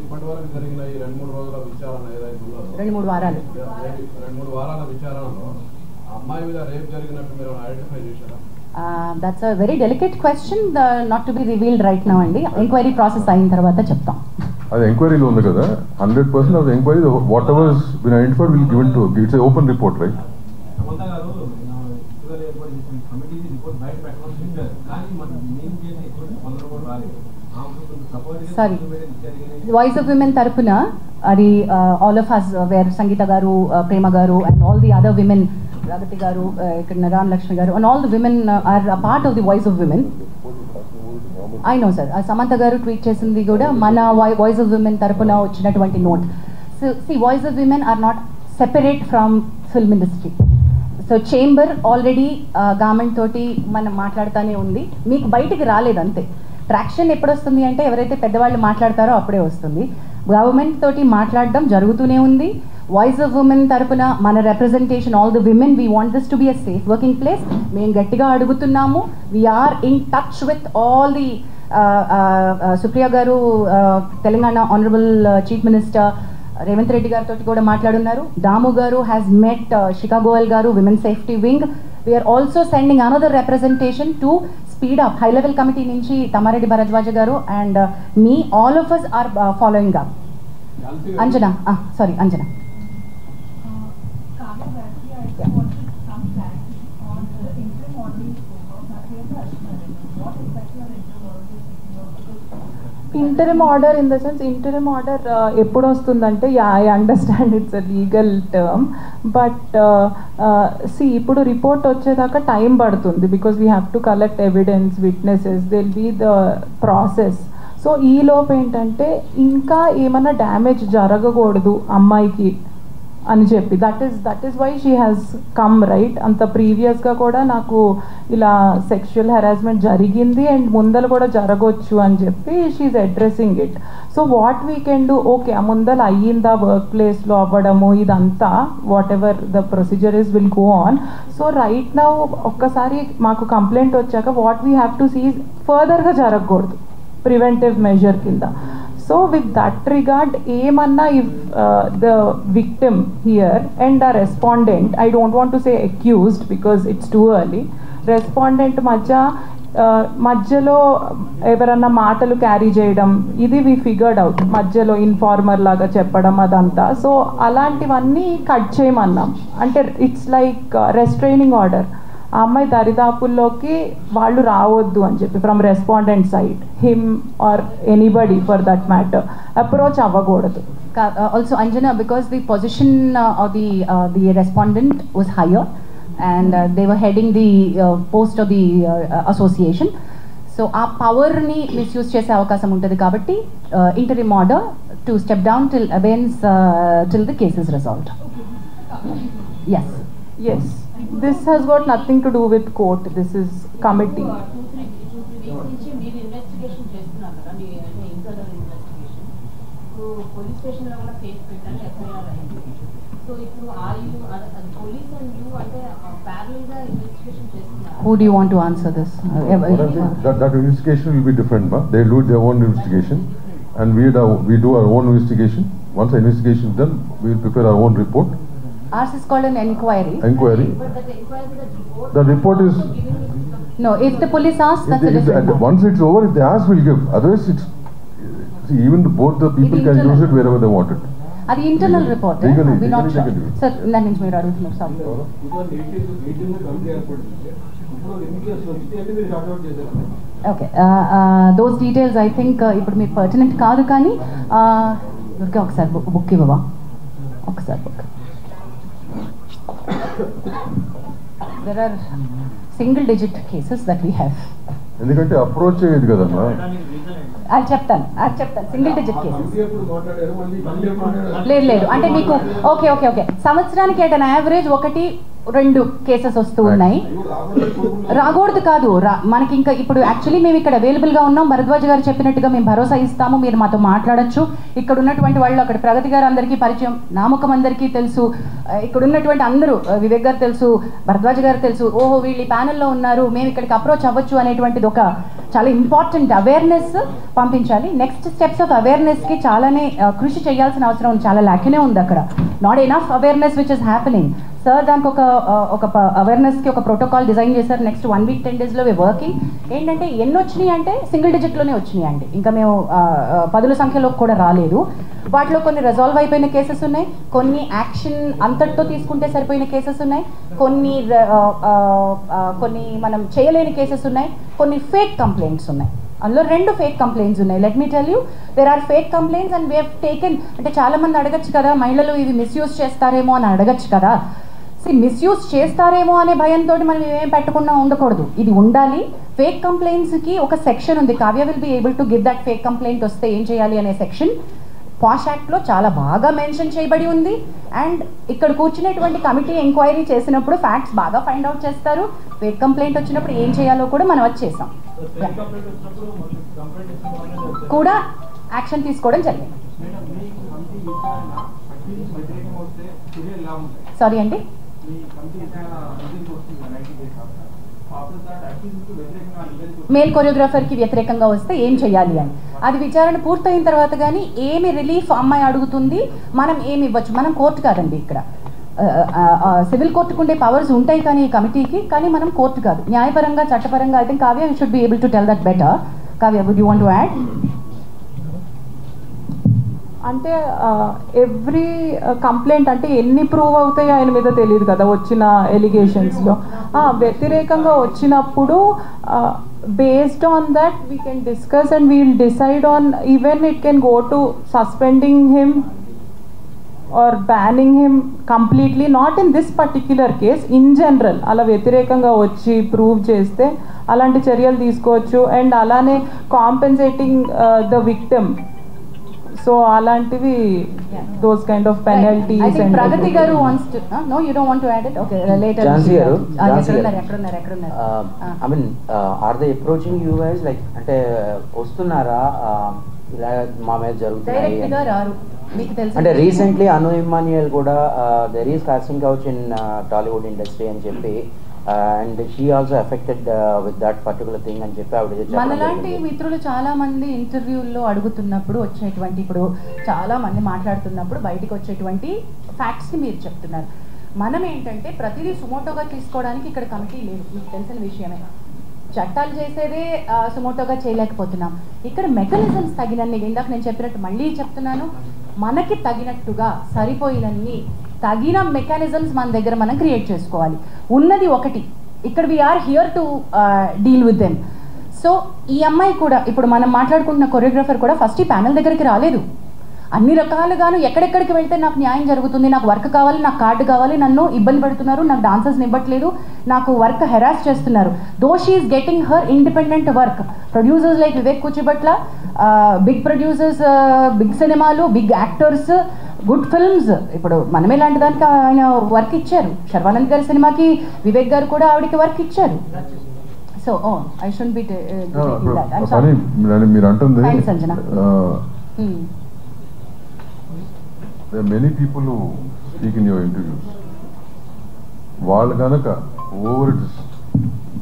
ఇప్పటివరకు జరిగిన ఈ 2-3 రోజుల విచారణ ఏదైతే ఉందో, 2-3 వారాలు 2-3 వారాల విచారణలో అమ్మాయి మీద రేప్ జరిగినట్టు మీరు ఐడెంటిఫై చేశారా? That's a very delicate question, not to be revealed right now అండి. ఎంక్వైరీ ప్రాసెస్ అయిన తర్వాత చెప్తాం. అది ఎంక్వైరీలో ఉంది కదా, 100% of the enquiry what ever been identified will given to it's open report right. Samantha గారు ఇటీవల ఏర్పాటు చేసిన కమిటీ రిపోర్ట్ బయట పెట్టమని చెప్పారు, కానీ మనం నేను చేసిన ఎటువంటి స్పందన కూడా రాలేదు. సారీ, వాయిస్ ఆఫ్ విమెన్ తరపున అది all of us were Sangeetha గారు, ప్రేమ గారు and all the other women, Pragathi గారు, ఇక్కడ నారాయణ లక్ష్మి గారు and all the women are part of the voice of women. I know sir, Samantha గారు ట్వీట్ చేసింది కూడా మన వాయిస్ ఆఫ్ విమెన్ తరపున వచ్చినటువంటి note. So see, voice of women are not separate from film industry. So chamber already government తోటి మనం మాట్లాడుతూనే ఉంది, మీకు బయటికి రాలేదు అంతే. ట్రాక్షన్ ఎప్పుడు వస్తుంది అంటే ఎవరైతే పెద్దవాళ్ళు మాట్లాడతారో అప్పుడే వస్తుంది. గవర్నమెంట్ తోటి మాట్లాడడం జరుగుతూనే ఉంది. వాయిస్ ఆఫ్ ఉమెన్ తరపున మన representation, all the women, we want this to be a safe working place. మేము గట్టిగా అడుగుతున్నాము. We're in touch with all the Supriya గారు, Telangana honourable chief minister Revanth Reddy గారితో కూడా మాట్లాడున్నారు. దాము గారు హ్యాస్ మెట్ శిఖా గోయల్ గారు, women safety wing. We're also sending another representation to speed up. High level committee నుంచి తమారెడ్డి భరద్వాజ గారు and me, all of us are following up. Anjana, sorry Anjana. Interim order in the sense, interim order ఎప్పుడు వస్తుందంటే, I understand it's a legal term, but see ఇప్పుడు report వచ్చేదాకా time పడుతుంది, because we have to collect evidence, witnesses, that'll be the process. So ఈ లోపు ఏంటంటే ఇంకా ఏమైనా డ్యామేజ్ జరగకూడదు అమ్మాయికి అని చెప్పి, that is why she has come right. అంత ప్రీవియస్గా కూడా నాకు ఇలా సెక్షువల్ హెరాస్మెంట్ జరిగింది అండ్ ముందర కూడా జరగవచ్చు అని చెప్పి she's addressing it. So what we can do, okay ఆ ముందర అయ్యిందా వర్క్ ప్లేస్లో అవ్వడము, ఇదంతా whatever the procedure is will go on. So right now ఒక్కసారి మాకు కంప్లైంట్ వచ్చాక what we have to see ఫర్దర్గా జరగకూడదు, ప్రివెంటివ్ మెజర్ కింద. So with that regard, ఏమన్నా if the victim here and a respondent, I don't want to say accused because it's too early, respondent మధ్యలో ఎవరన్నా మాటలు క్యారీ చేయడం, ఇది వి ఫిగర్డ్ అవుట్, మధ్యలో ఇన్ఫార్మర్ లాగా చెప్పడం అదంతా. సో అలాంటివన్నీ కట్ చేయమన్నాం. అంటే ఇట్స్ లైక్ రెస్ట్రైనింగ్ ఆర్డర్. ఆ అమ్మాయి దరిదాపుల్లోకి వాళ్ళు రావద్దు అని చెప్పి from respondent side, him or anybody for that matter approach అవ్వకూడదు. Also Anjana, because the position of the respondent was higher and they were heading the post of the association, so ఆ పవర్ని misuse చేసే అవకాశం ఉంటుంది కాబట్టి interim order to step down till abeyance till the case is resolved. Yes, this has got nothing to do with court, this is committee. Police station లో కూడా case పెట్టండి, FIR అయింది. సో ఇప్పుడు పోలీస్ అండ్ యూ అంటే parallel గా investigation చేస్తున్నారు. Who do you want to answer this? That investigation will be different, ma. They do their own investigation and we do our own investigation. Once the investigation is done, we will prepare our own report. Ours is called an inquiry. But that inquiry, The report is... No, if the police asks, that's a different matter. Once it's over, if they ask, we'll give. Otherwise, it's... See, even both the people can use it wherever they want it. అది internal report. Legally, not legally they can do it. Sir దాని నుంచి మీరు అడుగుతున్నారు sir. Okay, those details I think ఇప్పుడు మీకు pertinent కాదు, కానీ దొరికే ఒకసారి బుక్ ఇవ్వవా, ఒకసారి book. There are single digit cases that we have. ఎందుకంటే అప్రోచ్ అయ్యేది కదమ్మా. అది చెప్తాను సింగిల్ డిజిట్ కేసెస్. లేదు అంటే మీకు ఓకే సంవత్సరానికి అట్ అన్ యావరేజ్ 1-2 కేసెస్ వస్తూ ఉన్నాయి. రాకూడదు కాదు, మనకి ఇంకా ఇప్పుడు యాక్చువల్లీ మేము ఇక్కడ అవైలబుల్గా ఉన్నాం. భరద్వాజ్ గారు చెప్పినట్టుగా మేము భరోసా ఇస్తాము, మీరు మాతో మాట్లాడచ్చు. ఇక్కడ ఉన్నటువంటి వాళ్ళు, అక్కడ ప్రగతి గారు అందరికీ పరిచయం, నామకం అందరికీ తెలుసు, ఇక్కడ ఉన్నటువంటి అందరూ, వివేక్ గారు తెలుసు, భరద్వాజ్ గారు తెలుసు, ఓహో వీళ్ళు ఈ ప్యానెల్లో ఉన్నారు, మేము ఇక్కడికి అప్రోచ్ అవ్వచ్చు అనేటువంటిది ఒక చాలా ఇంపార్టెంట్ అవేర్నెస్ పంపించాలి. నెక్స్ట్ స్టెప్స్ ఆఫ్ అవేర్నెస్కి చాలానే కృషి చేయాల్సిన అవసరం చాలా లాక్నే ఉంది అక్కడ. Not enough awareness which is happening. Sir దానికి ఒక అవేర్నెస్కి ఒక ప్రోటోకాల్ డిజైన్ చేశారు. నెక్స్ట్ 1 week 10 daysలో వర్కింగ్. ఏంటంటే ఎన్ని వచ్చినాయి అంటే సింగిల్ డిజిట్లోనే వచ్చినాయి అండి. ఇంకా మేము 10ల సంఖ్యలో కూడా రాలేదు. వాటిలో కొన్ని రిజాల్వ్ అయిపోయిన కేసెస్ ఉన్నాయి, కొన్ని యాక్షన్ అంతటితో తీసుకుంటే సరిపోయిన కేసెస్ ఉన్నాయి, కొన్ని మనం చేయలేని కేసెస్ ఉన్నాయి, కొన్ని ఫేక్ కంప్లైంట్స్ ఉన్నాయి. అందులో 2 ఫేక్ కంప్లైంట్స్ ఉన్నాయి. Let me tell you, there are fake complaints and we have taken. అంటే చాలామంది అడగచ్చు కదా, మహిళలు ఇవి మిస్యూజ్ చేస్తారేమో అని అడగచ్చు కదా. మిస్యూజ్ చేస్తారేమో అనే భయంతో మనం ఏమేం పెట్టకుండా ఉండకూడదు, ఇది ఉండాలి. ఫేక్ కంప్లైంట్స్కి ఒక సెక్షన్ ఉంది. Kavya will be able to give that fake complaint వస్తే ఏం చేయాలి అనే సెక్షన్ పాష్ యాక్ట్లో చాలా బాగా మెన్షన్ చేయబడి ఉంది. అండ్ ఇక్కడ కూర్చునేటువంటి కమిటీ ఎంక్వైరీ చేసినప్పుడు ఫ్యాక్ట్స్ బాగా ఫైండ్ అవుట్ చేస్తారు. ఫేక్ కంప్లైంట్ వచ్చినప్పుడు ఏం చేయాలో కూడా మనం అది చేసాం, కూడా యాక్షన్ తీసుకోవడం జరిగింది. సారీ అండి, మేల్ కొరియోగ్రాఫర్కి వ్యతిరేకంగా వస్తే ఏం చేయాలి అని అది విచారణ పూర్తయిన తర్వాత కానీ ఏమి రిలీఫ్ అమ్మాయి అడుగుతుంది, మనం ఏమి ఇవ్వచ్చు. మనం కోర్టు కాదండి, ఇక్కడ సివిల్ కోర్టుకు ఉండే పవర్స్ ఉంటాయి కానీ ఈ కమిటీకి, కానీ మనం కోర్టు కాదు. న్యాయపరంగా చట్టపరంగా I think Kavya you should be able to tell that better. Kavya, would you want to add? అంటే ఎవ్రీ కంప్లైంట్ అంటే ఎన్ని ప్రూవ్ అవుతాయో ఆయన మీద తెలియదు కదా వచ్చిన ఎలిగేషన్స్లో. వ్యతిరేకంగా వచ్చినప్పుడు based on that we can discuss and we will decide on even it can go to suspending him or banning him completely. Not in this particular case, in general అలా వ్యతిరేకంగా వచ్చి ప్రూవ్ చేస్తే అలాంటి చర్యలు తీసుకోవచ్చు. అండ్ అలానే compensating the victim, so అలాంటివి those kind of penalties. I think Pragati garu wants to no, you don't want to add it? Okay, later. Jansi garu, I mean, are they approaching you guys like ante వస్తున్నారా ఇలా మా మీద జరుగుతున్నాయి direct గా రారు మీకు తెలుసు అంటే రీసెంట్లీ అను ఇమ్మాన్యుయల్ కూడా there is casting couch in Tollywood industry అని చెప్పి and she also affected with that particular thing అని చెప్పి ఆవిడ మనలాంటి మిత్రులు చాలా మంది ఇంటర్వ్యూల్లో అడుగుతున్నప్పుడు వచ్చేటువంటి, ఇప్పుడు చాలా మంది మాట్లాడుతున్నప్పుడు బయటకు వచ్చేటువంటి ఫ్యాక్ట్స్ని మీరు చెప్తున్నారు. మనం ఏంటంటే ప్రతిదీ సుమోటోగా తీసుకోవడానికి ఇక్కడ కమిటీ లేదు, మీకు తెలిసిన విషయమే. చట్టాలు చేసేదే సుమోటోగా చేయలేకపోతున్నాం. ఇక్కడ మెకానిజమ్స్ తగినన్ని, ఇందాక నేను చెప్పినట్టు మళ్ళీ చెప్తున్నాను, మనకి తగినట్టుగా సరిపోయినన్ని తగిన మెకానిజమ్స్ మన దగ్గర మనం క్రియేట్ చేసుకోవాలి. ఉన్నది ఒకటి, ఇక్కడ we're here to deal with them. So ఈ అమ్మాయి కూడా, ఇప్పుడు మనం మాట్లాడుకుంటున్న కొరియోగ్రాఫర్ కూడా ఫస్ట్ ఈ ప్యానెల్ దగ్గరికి రాలేదు. అన్ని రకాలుగాను ఎక్కడెక్కడికి వెళ్తే నాకు న్యాయం జరుగుతుంది, నాకు వర్క్ కావాలి, నాకు కార్డు కావాలి, నన్ను ఇబ్బంది పెడుతున్నారు, నాకు డాన్సర్స్ని ఇవ్వట్లేదు, నాకు వర్క్ హెరాస్ చేస్తున్నారు. Though she is getting her independent work. Producers like Vivek Kuchibhotla, big producers, big సినిమాలు, బిగ్ యాక్టర్స్, గుడ్ ఫిల్మ్స్. ఇప్పుడు మనమే లాంటి దానికి ఆయన వర్క్ ఇచ్చారు. శర్వానంద్ గారి సినిమాకి వివేక్ గారు కూడా ఆవిడకి వర్క్ ఇచ్చారు. సో ఐ షుడ్ బి మీరు అంటుంది Sanjana. There are many people who speak in your interviews. వాళ్ళు కనుక over it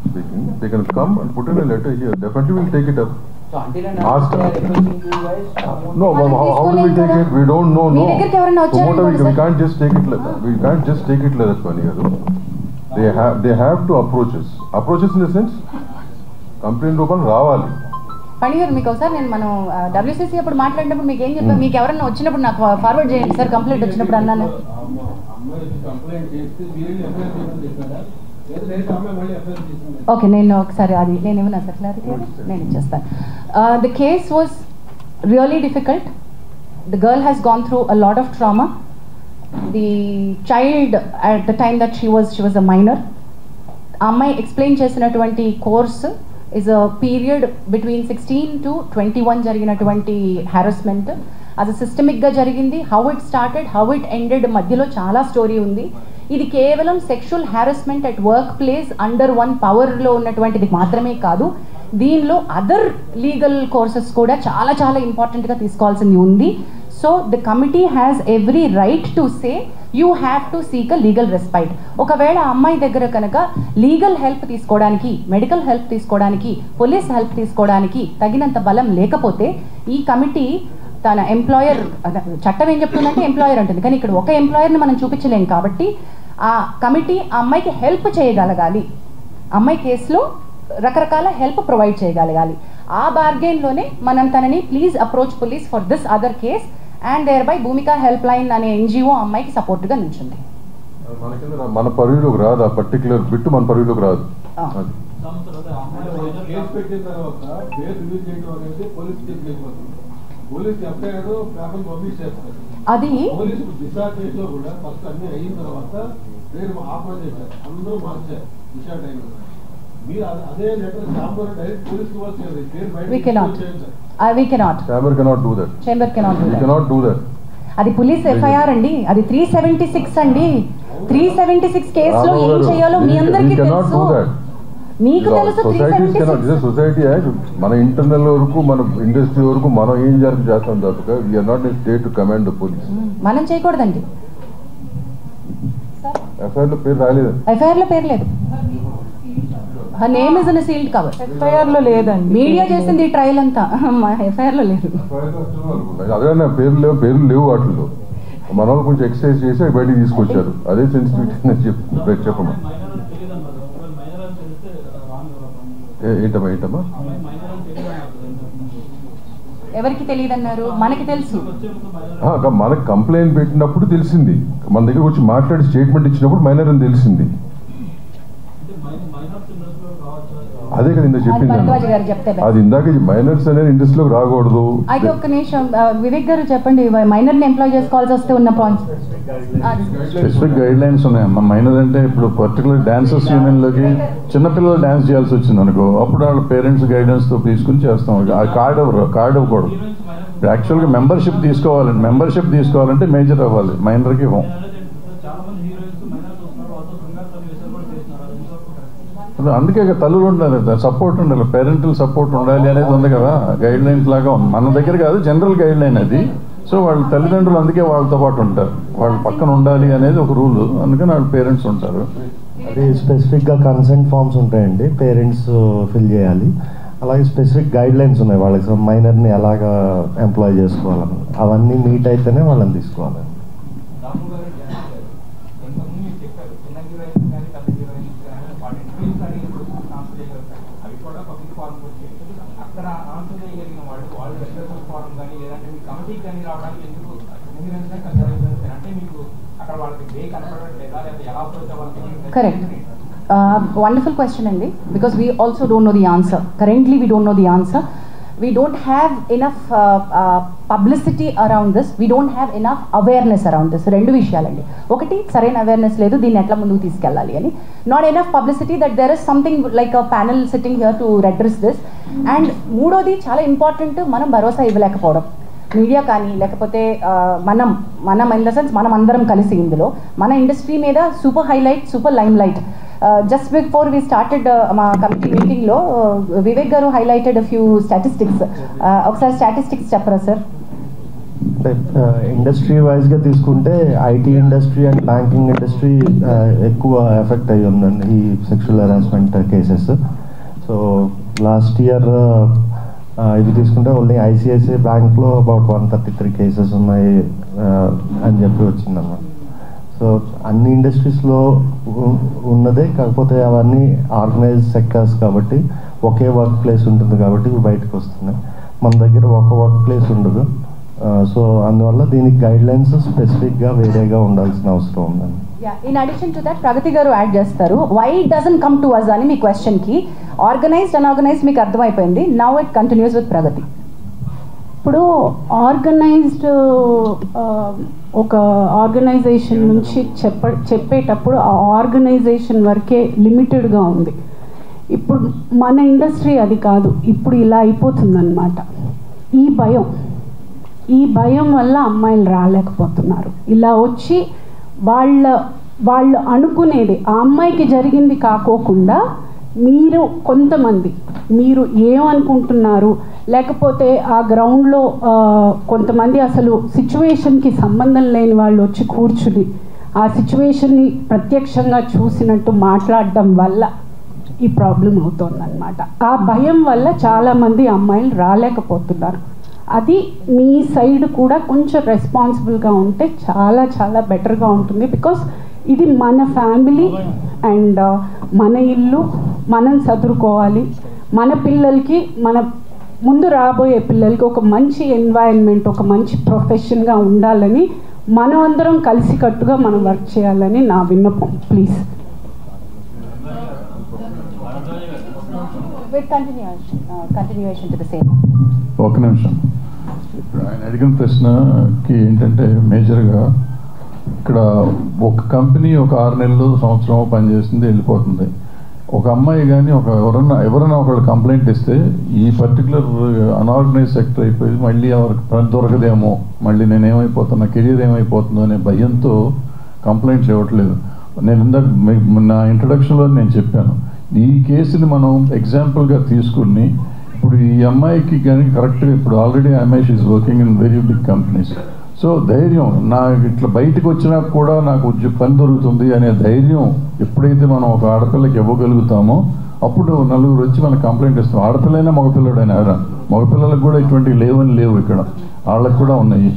speaking, they can come and put in a letter here. Definitely we'll take it up. So until and Ask until they are them. approaching you guys, No, how will we take it? We don't know. No. So we can't just take it like that. We can't just take it like that, Paniyadu. They have to approach us. Approach us in the sense, complaint రూపంలో రావాలి. పనిగారు మీకు ఒకసారి నేను మనం WCC అప్పుడు మాట్లాడినప్పుడు మీకు ఏం చెప్పాను, మీకు ఎవరన్నా వచ్చినప్పుడు నాకు ఫార్వర్డ్ చేయండి సార్ కంప్లైంట్ వచ్చినప్పుడు అన్నాను. ఓకే, నేను ఒకసారి అది నేను ఏమన్నా సార్ క్లారిటీ నేను ఇచ్చేస్తాను. The case was really difficult. The girl has gone through a lot of trauma. The child at the time that she was a minor. ఆ అమ్మాయి ఎక్స్ప్లెయిన్ చేసినటువంటి course is a period between 16 to 21 జరిగినటువంటి harassment. అది సిస్టమిక్గా జరిగింది. How it started, how it ended, మధ్యలో చాలా story ఉంది. ఇది కేవలం sexual harassment at work place under one పవర్లో ఉన్నటువంటిది మాత్రమే కాదు, దీనిలో అదర్ లీగల్ కోర్సెస్ కూడా చాలా చాలా ఇంపార్టెంట్గా తీసుకోవాల్సింది ఉంది. So the committee has every right to say you have to seek a legal respite. ఒకవేళ అమ్మాయి దగ్గర కనుక లీగల్ హెల్ప్ తీసుకోవడానికి, మెడికల్ హెల్ప్ తీసుకోవడానికి, పోలీస్ హెల్ప్ తీసుకోవడానికి తగినంత బలం లేకపోతే ఈ కమిటీ తన ఎంప్లాయర్, చట్టం ఏం చెప్తుందంటే ఎంప్లాయర్ అంటుంది, కానీ ఇక్కడ ఒక ఎంప్లాయర్ని మనం చూపించలేం కాబట్టి ఆ కమిటీ ఆ అమ్మాయికి హెల్ప్ చేయగలగాలి, అమ్మాయి కేసులో రకరకాల హెల్ప్ ప్రొవైడ్ చేయగలగాలి. ఆ బార్గెన్లోనే మనం తనని please approach police for this other case and thereby Bhumika helpline అనే ఎన్జిఓ అమ్మాయికి సపోర్ట్గా నిల్చుంది. మన పరిధిలోకి రాదు, ఆ పర్టికులర్ బిట్ మన పరిధిలోకి రాదు. కేసు పెట్టిన తర్వాత కేసు రిలీజ్ చేయడం అనేది పోలీస్ కేసు అయిపోతుంది. పోలీస్ ఎఫ్ఐఆర్ పేపర్ పబ్లిష్ చేస్తారు. అది పోలీసు దిశా కేసులో కూడా ఫస్ట్ అన్ని అయిన తర్వాత పేరు ఆఫర్ చేశారు, అందరూ మార్చారు దిశా టైం. మీరు అదే లెటర్ ఛాంబర్ డైరెక్ట్ పోలీస్ ఇవ్వాల్సింది, పేరు we cannot Chamber cannot do that. Chamber cannot do We that. cannot do that. అది పోలీస్ ఎఫ్ఐఆర్ అండి, అది 376 అండి. 376 కేసులో ఏం చేయాలో మీ అందరికీ తెలుసు, మీకు తెలుసు. సొసైటీ యాక్ట్ మన ఇంటర్నల్ వరకు, మన ఇండస్ట్రీ వరకు మనం ఏం చేస్తాం తప్ప we're not in state to command the police. మనం చేయకూడదండి. ఎఫ్ఐఆర్ లో పేరు రాలేదు, ఎఫ్ఐఆర్ లో పేరు లేదు. her name is in a sealed cover. FIR లో లేదండి, మీడియా చేసింది ట్రయల్ అంతా, ఎఫ్ఐఆర్ లో లేదు. అదే పేర్లు లేవు వాటిల్లో. మన వాళ్ళు కొంచెం ఎక్సర్సైజ్ చేసి బయటికి తీసుకొచ్చారు, అదే సెన్సిటివిటీ చెప్పమ్మా. ఏంటమ్మా ఎవరికి తెలియదన్నారు? మనకి తెలుసు. మనకి కంప్లైంట్ పెట్టినప్పుడు తెలిసింది, మన దగ్గర వచ్చి మాట్లాడి స్టేట్మెంట్ ఇచ్చినప్పుడు మైనర్ అని తెలిసింది. అదే కదా ఇందాక చెప్పింది, అది ఇందాక మైనర్స్ అనేది ఇండస్ట్రీలోకి రాకూడదు. అయితే ఒక్క నిమిషం వివేక్ గారు చెప్పండి, మైనర్ ని ఎంప్లాయ్ చేసుకోవాల్సి వస్తే ఉన్న పాయింట్స్. స్పెసిఫిక్ గైడ్ లైన్స్ ఉన్నాయమ్మా. మైనర్ అంటే ఇప్పుడు పర్టికులర్ డాన్సర్స్ యూనియన్లోకి చిన్నపిల్లలు డాన్స్ చేయాల్సి వచ్చింది అనుకో, అప్పుడు వాళ్ళ పేరెంట్స్ గైడెన్స్తో తీసుకుని చేస్తాం. కార్డ్ ఇవ్వకూడదు. యాక్చువల్గా మెంబర్షిప్ తీసుకోవాలండి, మెంబర్షిప్ తీసుకోవాలంటే మేజర్ అవ్వాలి, మైనర్కి ఇవ్వం. అందుకే తల్లులు ఉండాలి, సపోర్ట్ ఉండాలి, పేరెంటల్ సపోర్ట్ ఉండాలి అనేది ఉంది కదా, గైడ్ లైన్స్ లాగా ఉంది. మన దగ్గర కాదు, జనరల్ గైడ్ లైన్ అది. సో వాళ్ళ తల్లిదండ్రులు అందుకే వాళ్ళతో పాటు ఉంటారు, వాళ్ళ పక్కన ఉండాలి అనేది ఒక రూల్, అందుకని వాళ్ళ పేరెంట్స్ ఉంటారు. అది స్పెసిఫిక్గా కన్సెంట్ ఫామ్స్ ఉంటాయండి, పేరెంట్స్ ఫిల్ చేయాలి. అలాగే స్పెసిఫిక్ గైడ్ లైన్స్ ఉన్నాయి వాళ్ళకి, మైనర్ని ఎలాగా ఎంప్లాయ్ చేసుకోవాలని, అవన్నీ మీట్ అయితేనే వాళ్ళని తీసుకోవాలండి. Correct. Wonderful question అండి, because we also don't know the answer. Currently we don't know the answer. We don't have enough publicity around this. We don't have enough awareness around this. రెండు విషయాలండి. ఒకటి, సరైన awareness లేదు, దీన్ని ఎట్లా ముందుకు తీసుకెళ్ళాలి అని. Not enough publicity that there is something like a panel sitting here to address this. And మూడోది చాలా ఇంపార్టెంట్, మనం భరోసా ఇవ్వలేకపోవడం. మీడియా కానీ లేకపోతే మనం ఇన్ ద సెన్స్ మనం అందరం కలిసి ఇందులో మన ఇండస్ట్రీ మీద super highlight, super limelight. Just before we started మా కమిటీ మీటింగ్లో వివేక్ గారు హైలైటెడ్ ఫ్యూ స్టాటిస్టిక్స్. ఒకసారి స్టాటిస్టిక్స్ చెప్పరా సార్? అంటే ఇండస్ట్రీ వైజ్గా తీసుకుంటే IT industry and banking industry ఎక్కువ ఎఫెక్ట్ అయ్యి ఉందండి ఈ sexual harassment cases. So last year ఇవి తీసుకుంటే ఓన్లీ ఐసిఐసిఐ బ్యాంక్లో అబౌట్ 133 కేసెస్ ఉన్నాయి అని చెప్పి వచ్చిందన్నమాట. సో అన్ని ఇండస్ట్రీస్లో ఉన్నదే, కాకపోతే అవన్నీ ఆర్గనైజ్ సెక్టర్స్ కాబట్టి ఒకే వర్క్ ప్లేస్ ఉంటుంది కాబట్టి ఇవి బయటకు వస్తున్నాయి. మన దగ్గర ఒక వర్క్ ప్లేస్ ఉండదు. సో అందువల్ల దీనికి గైడ్ లైన్స్ స్పెసిఫిక్గా వేరేగా ఉండాల్సిన అవసరం ఉందండి. In addition to that Pragati గారు యాడ్ చేస్తారు, why it doesn't come to us అని మీ క్వశ్చన్కి. ఆర్గనైజ్డ్ అన్ఆర్గనైజ్డ్ మీకు అర్థమైపోయింది, now it continues with Pragati. ఇప్పుడు ఆర్గనైజ్డ్ ఒక ఆర్గనైజేషన్ నుంచి చెప్పేటప్పుడు ఆ ఆర్గనైజేషన్ వరకే లిమిటెడ్గా ఉంది. ఇప్పుడు మన ఇండస్ట్రీ అది కాదు, ఇప్పుడు ఇలా అయిపోతుందన్నమాట. ఈ భయం వల్ల అమ్మాయిలు రాలేకపోతున్నారు. ఇలా వచ్చి వాళ్ళు అనుకునేది ఆ అమ్మాయికి జరిగింది కాకోకుండా మీరు ఏమనుకుంటున్నారు, లేకపోతే ఆ గ్రౌండ్లో కొంతమంది అసలు సిచ్యువేషన్కి సంబంధం లేని వాళ్ళు వచ్చి కూర్చుని ఆ సిచ్యువేషన్ని ప్రత్యక్షంగా చూసినట్టు మాట్లాడడం వల్ల ఈ ప్రాబ్లం అవుతుందన్నమాట. ఆ భయం వల్ల చాలామంది అమ్మాయిలు రాలేకపోతున్నారు. అది మీ సైడ్ కూడా కొంచెం రెస్పాన్సిబుల్గా ఉంటే చాలా చాలా బెటర్గా ఉంటుంది. బికాస్ ఇది మన ఫ్యామిలీ అండ్ మన ఇల్లు, మనం చదువుకోవాలి. మన పిల్లలకి, మన ముందు రాబోయే పిల్లలకి ఒక మంచి ఎన్వైరన్మెంట్, ఒక మంచి ప్రొఫెషన్గా ఉండాలని మనం అందరం కలిసికట్టుగా మనం వర్క్ చేయాలని నా విన్నపం. Please. continuation to the same. ఒక నిమిషం. ఇప్పుడు ఆయన అడిగిన ప్రశ్నకి ఏంటంటే మేజర్గా ఇక్కడ ఒక కంపెనీ ఒక 6 నెలలు సంవత్సరం పనిచేస్తుంది, వెళ్ళిపోతుంది. ఒక అమ్మాయి కానీ ఎవరైనా ఒకళ్ళు కంప్లైంట్ ఇస్తే ఈ పర్టికులర్ అన్ఆర్గనైజ్ సెక్టర్ అయిపోయి మళ్ళీ ఎవరికి పని దొరకదేమో, మళ్ళీ నేను ఏమైపోతున్నా, కెరీర్ ఏమైపోతుందో అనే భయంతో కంప్లైంట్లు ఇవ్వట్లేదు. నేను ఇందాక నా ఇంట్రడక్షన్లో నేను చెప్పాను, ఈ కేసుని మనం ఎగ్జాంపుల్గా తీసుకుని ఇప్పుడు ఈ అమ్మాయికి కానీ కరెక్ట్గా ఇప్పుడు ఆల్రెడీ అమ్మాయి she's working in very big companies. So ధైర్యం, నాకు ఇట్లా బయటకు వచ్చినా కూడా నాకు పని దొరుకుతుంది అనే ధైర్యం ఎప్పుడైతే మనం ఒక ఆడపిల్లకి ఇవ్వగలుగుతామో అప్పుడు నలుగురు వచ్చి మనకు కంప్లైంట్ ఇస్తాం. ఆడపిల్లైనా మగపిల్లడైనా మగపిల్లలకు కూడా ఇటువంటివి లేవు ఇక్కడ, వాళ్ళకు కూడా ఉన్నాయి.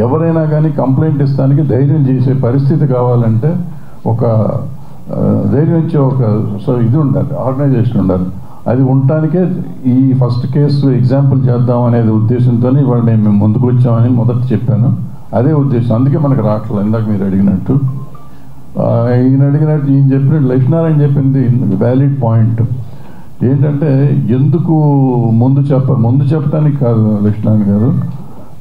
ఎవరైనా కానీ కంప్లైంట్ ఇస్తానికి ధైర్యం చేసే పరిస్థితి కావాలంటే ఒక ధైర్యం ఇచ్చే ఒక ఇది ఉండాలి, ఆర్గనైజేషన్ ఉండాలి. అది ఉండటానికే ఈ ఫస్ట్ కేసు ఎగ్జాంపుల్ చేద్దాం అనేది ఉద్దేశంతో ఇవాళ మేము ముందుకు వచ్చామని మొదట చెప్పాను. అదే ఉద్దేశం, అందుకే మనకు రావట్లేదు. ఇందాక మీరు అడిగినట్టు ఈయన చెప్పినట్టు లక్ష్మీనారాయణ చెప్పింది వ్యాలిడ్ పాయింట్. ఏంటంటే ఎందుకు ముందు చెప్పడానికి కాదు లక్ష్మీనారాయణ గారు,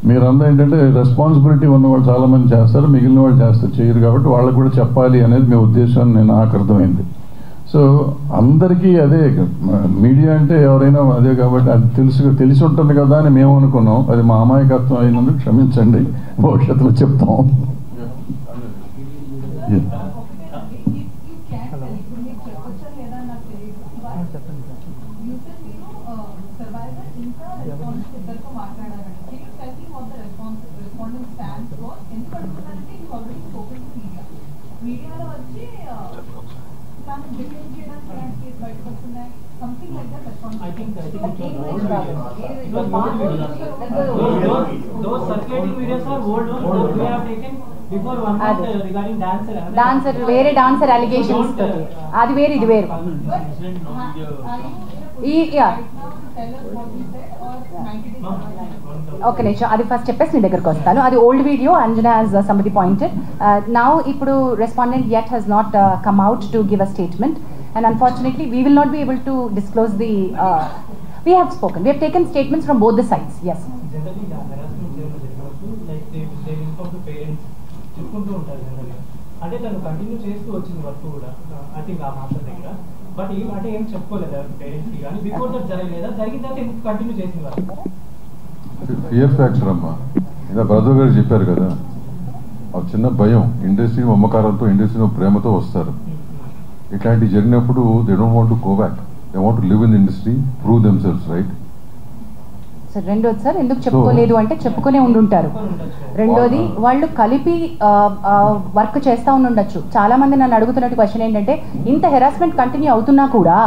మీరందరూ ఏంటంటే రెస్పాన్సిబిలిటీ ఉన్నవాళ్ళు చాలామంది చేస్తారు, మిగిలిన వాళ్ళు చేయరు, కాబట్టి వాళ్ళకు కూడా చెప్పాలి అనేది మీ ఉద్దేశం నాకు అర్థమైంది. సో అందరికీ అదే, మీడియా అంటే ఎవరైనా అదే కాబట్టి అది తెలిసి ఉంటుంది కదా అని మేము అనుకున్నాం. అది మా అమాయకత్వం అయినందుకు క్షమించండి, భవిష్యత్తులో చెప్తాం. డాన్సర్ వేరే, డాన్సర్ అలిగేషన్స్ అది వేరు, ఇది వేరు. ఓకే నిమిషం, అది ఫస్ట్ చెప్పేసి నీ దగ్గరకు వస్తాను. అది old video, Anjana as somebody pointed. Now ఇప్పుడు respondent yet has not come out to give a statement, and unfortunately we will not be able to disclose the we have spoken, we have taken statements from both the sides. Yes, generally harassment like they inform the parents చెప్పుకుంటూ ఉంటారు జనరల్గా. అంటే తను continue చేస్తూ వచ్చింది work కూడా I think ఆ master దగ్గర, బట్ ఏం చెప్పుకోలేదు పేరెంట్స్కి కానీ బిఫోర్ దట్ జరగలేదా, జరిగిన తర్వాత ఎందుకు కంటిన్యూ చేసింది వర్క్? ఫియర్ ఫ్యాక్టర్ అమ్మా, ఇలా బ్రదర్ గారు చెప్పారు కదా, ఆ చిన్న భయం. ఇండస్ట్రీ మమకారంతో, ఇండస్ట్రీ ప్రేమతో వస్తారు. ఇట్లాంటివి జరిగినప్పుడు they don't want to go back, they want to live in industry, prove themselves, right? Sir రెండోది సార్ ఎందుకు చెప్పుకోలేదు అంటే చెప్పుకునే ఉండుంటారు. రెండోది వాళ్ళు కలిపి వర్క్ చేస్తూ ఉండొచ్చు. చాలా మంది నన్ను అడుగుతున్నట్టు క్వశ్చన్ ఏంటంటే, ఇంత హెరాస్మెంట్ కంటిన్యూ అవుతున్నా కూడా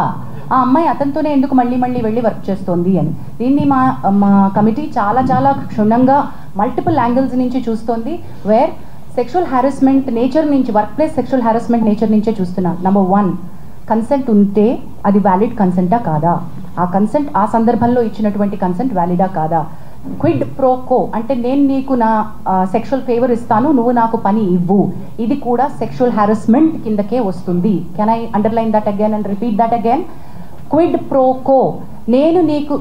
ఆ అమ్మాయి అతనితోనే ఎందుకు మళ్ళీ వెళ్ళి వర్క్ చేస్తోంది అని. దీన్ని మా కమిటీ చాలా చాలా క్షుణ్ణంగా మల్టిపుల్ యాంగిల్స్ నుంచి చూస్తోంది. వేర్ సెక్షువల్ హారాస్మెంట్ నేచర్ నుంచి, work place sexual harassment nature నుంచే చూస్తున్నాం. నెంబర్ 1, కన్సెంట్ ఉంటే అది వ్యాలిడ్ కన్సెంటా కాదా, ఆ కన్సెంట్ ఆ సందర్భంలో ఇచ్చినటువంటి కన్సెంట్ వ్యాలిడా కాదా. క్విడ్ ప్రోకో అంటే నేను నీకు నా సెక్షువల్ ఫేవర్ ఇస్తాను, నువ్వు నాకు పని ఇవ్వు, ఇది కూడా సెక్షువల్ హారాస్మెంట్ కిందకే వస్తుంది. Can I underline that again and repeat that again? Quid pro quo,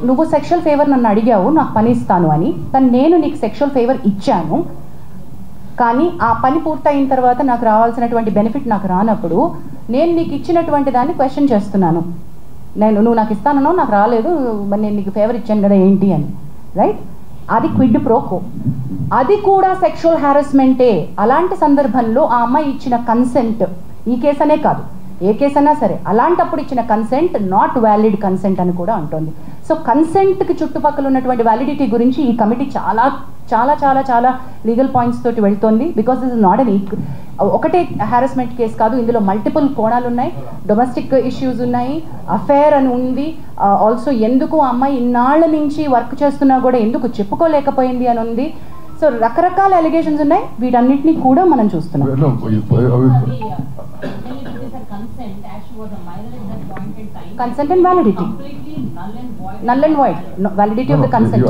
నువ్వు సెక్షువల్ ఫేవర్ నన్ను అడిగావు, నాకు పని ఇస్తాను అని, కానీ నేను నీకు సెక్షువల్ ఫేవర్ ఇచ్చాను, కానీ ఆ పని పూర్తయిన తర్వాత నాకు రావాల్సినటువంటి బెనిఫిట్ నాకు రానప్పుడు నేను నీకు ఇచ్చినటువంటి దాన్ని క్వశ్చన్ చేస్తున్నాను. నువ్వు నాకు ఇస్తానో నాకు రాలేదు, మరి నేను నీకు ఫేవర్ ఇచ్చాను కదా ఏంటి అని, రైట్? అది క్విడ్ ప్రోకో, అది కూడా సెక్షువల్ హారాస్మెంటే. అలాంటి సందర్భంలో ఆ అమ్మాయి ఇచ్చిన కన్సెంట్, ఈ కేసు అనే కాదు ఏ కేసు అయినా సరే, అలాంటప్పుడు ఇచ్చిన కన్సెంట్ నాట్ వ్యాలిడ్ కన్సెంట్ అని కూడా అంటోంది. సో కన్సెంట్కి చుట్టుపక్కల ఉన్నటువంటి వ్యాలిడిటీ గురించి ఈ కమిటీ చాలా చాలా చాలా చాలా లీగల్ పాయింట్స్ తోటి వెళ్తోంది. Because this is not an ఒకటే హారాస్మెంట్ కేసు కాదు, ఇందులో మల్టిపుల్ కోణాలు ఉన్నాయి. డొమెస్టిక్ ఇష్యూస్ ఉన్నాయి, అఫేర్ అని ఉంది, ఆల్సో ఎందుకు ఆ అమ్మాయి ఇన్నాళ్ళ నుంచి వర్క్ చేస్తున్నా కూడా ఎందుకు చెప్పుకోలేకపోయింది అని ఉంది. సో రకరకాల అలిగేషన్స్ ఉన్నాయి, వీటన్నిటిని కూడా మనం చూస్తున్నాం. Consent and validity. Completely Null and void. No, validity of the consent.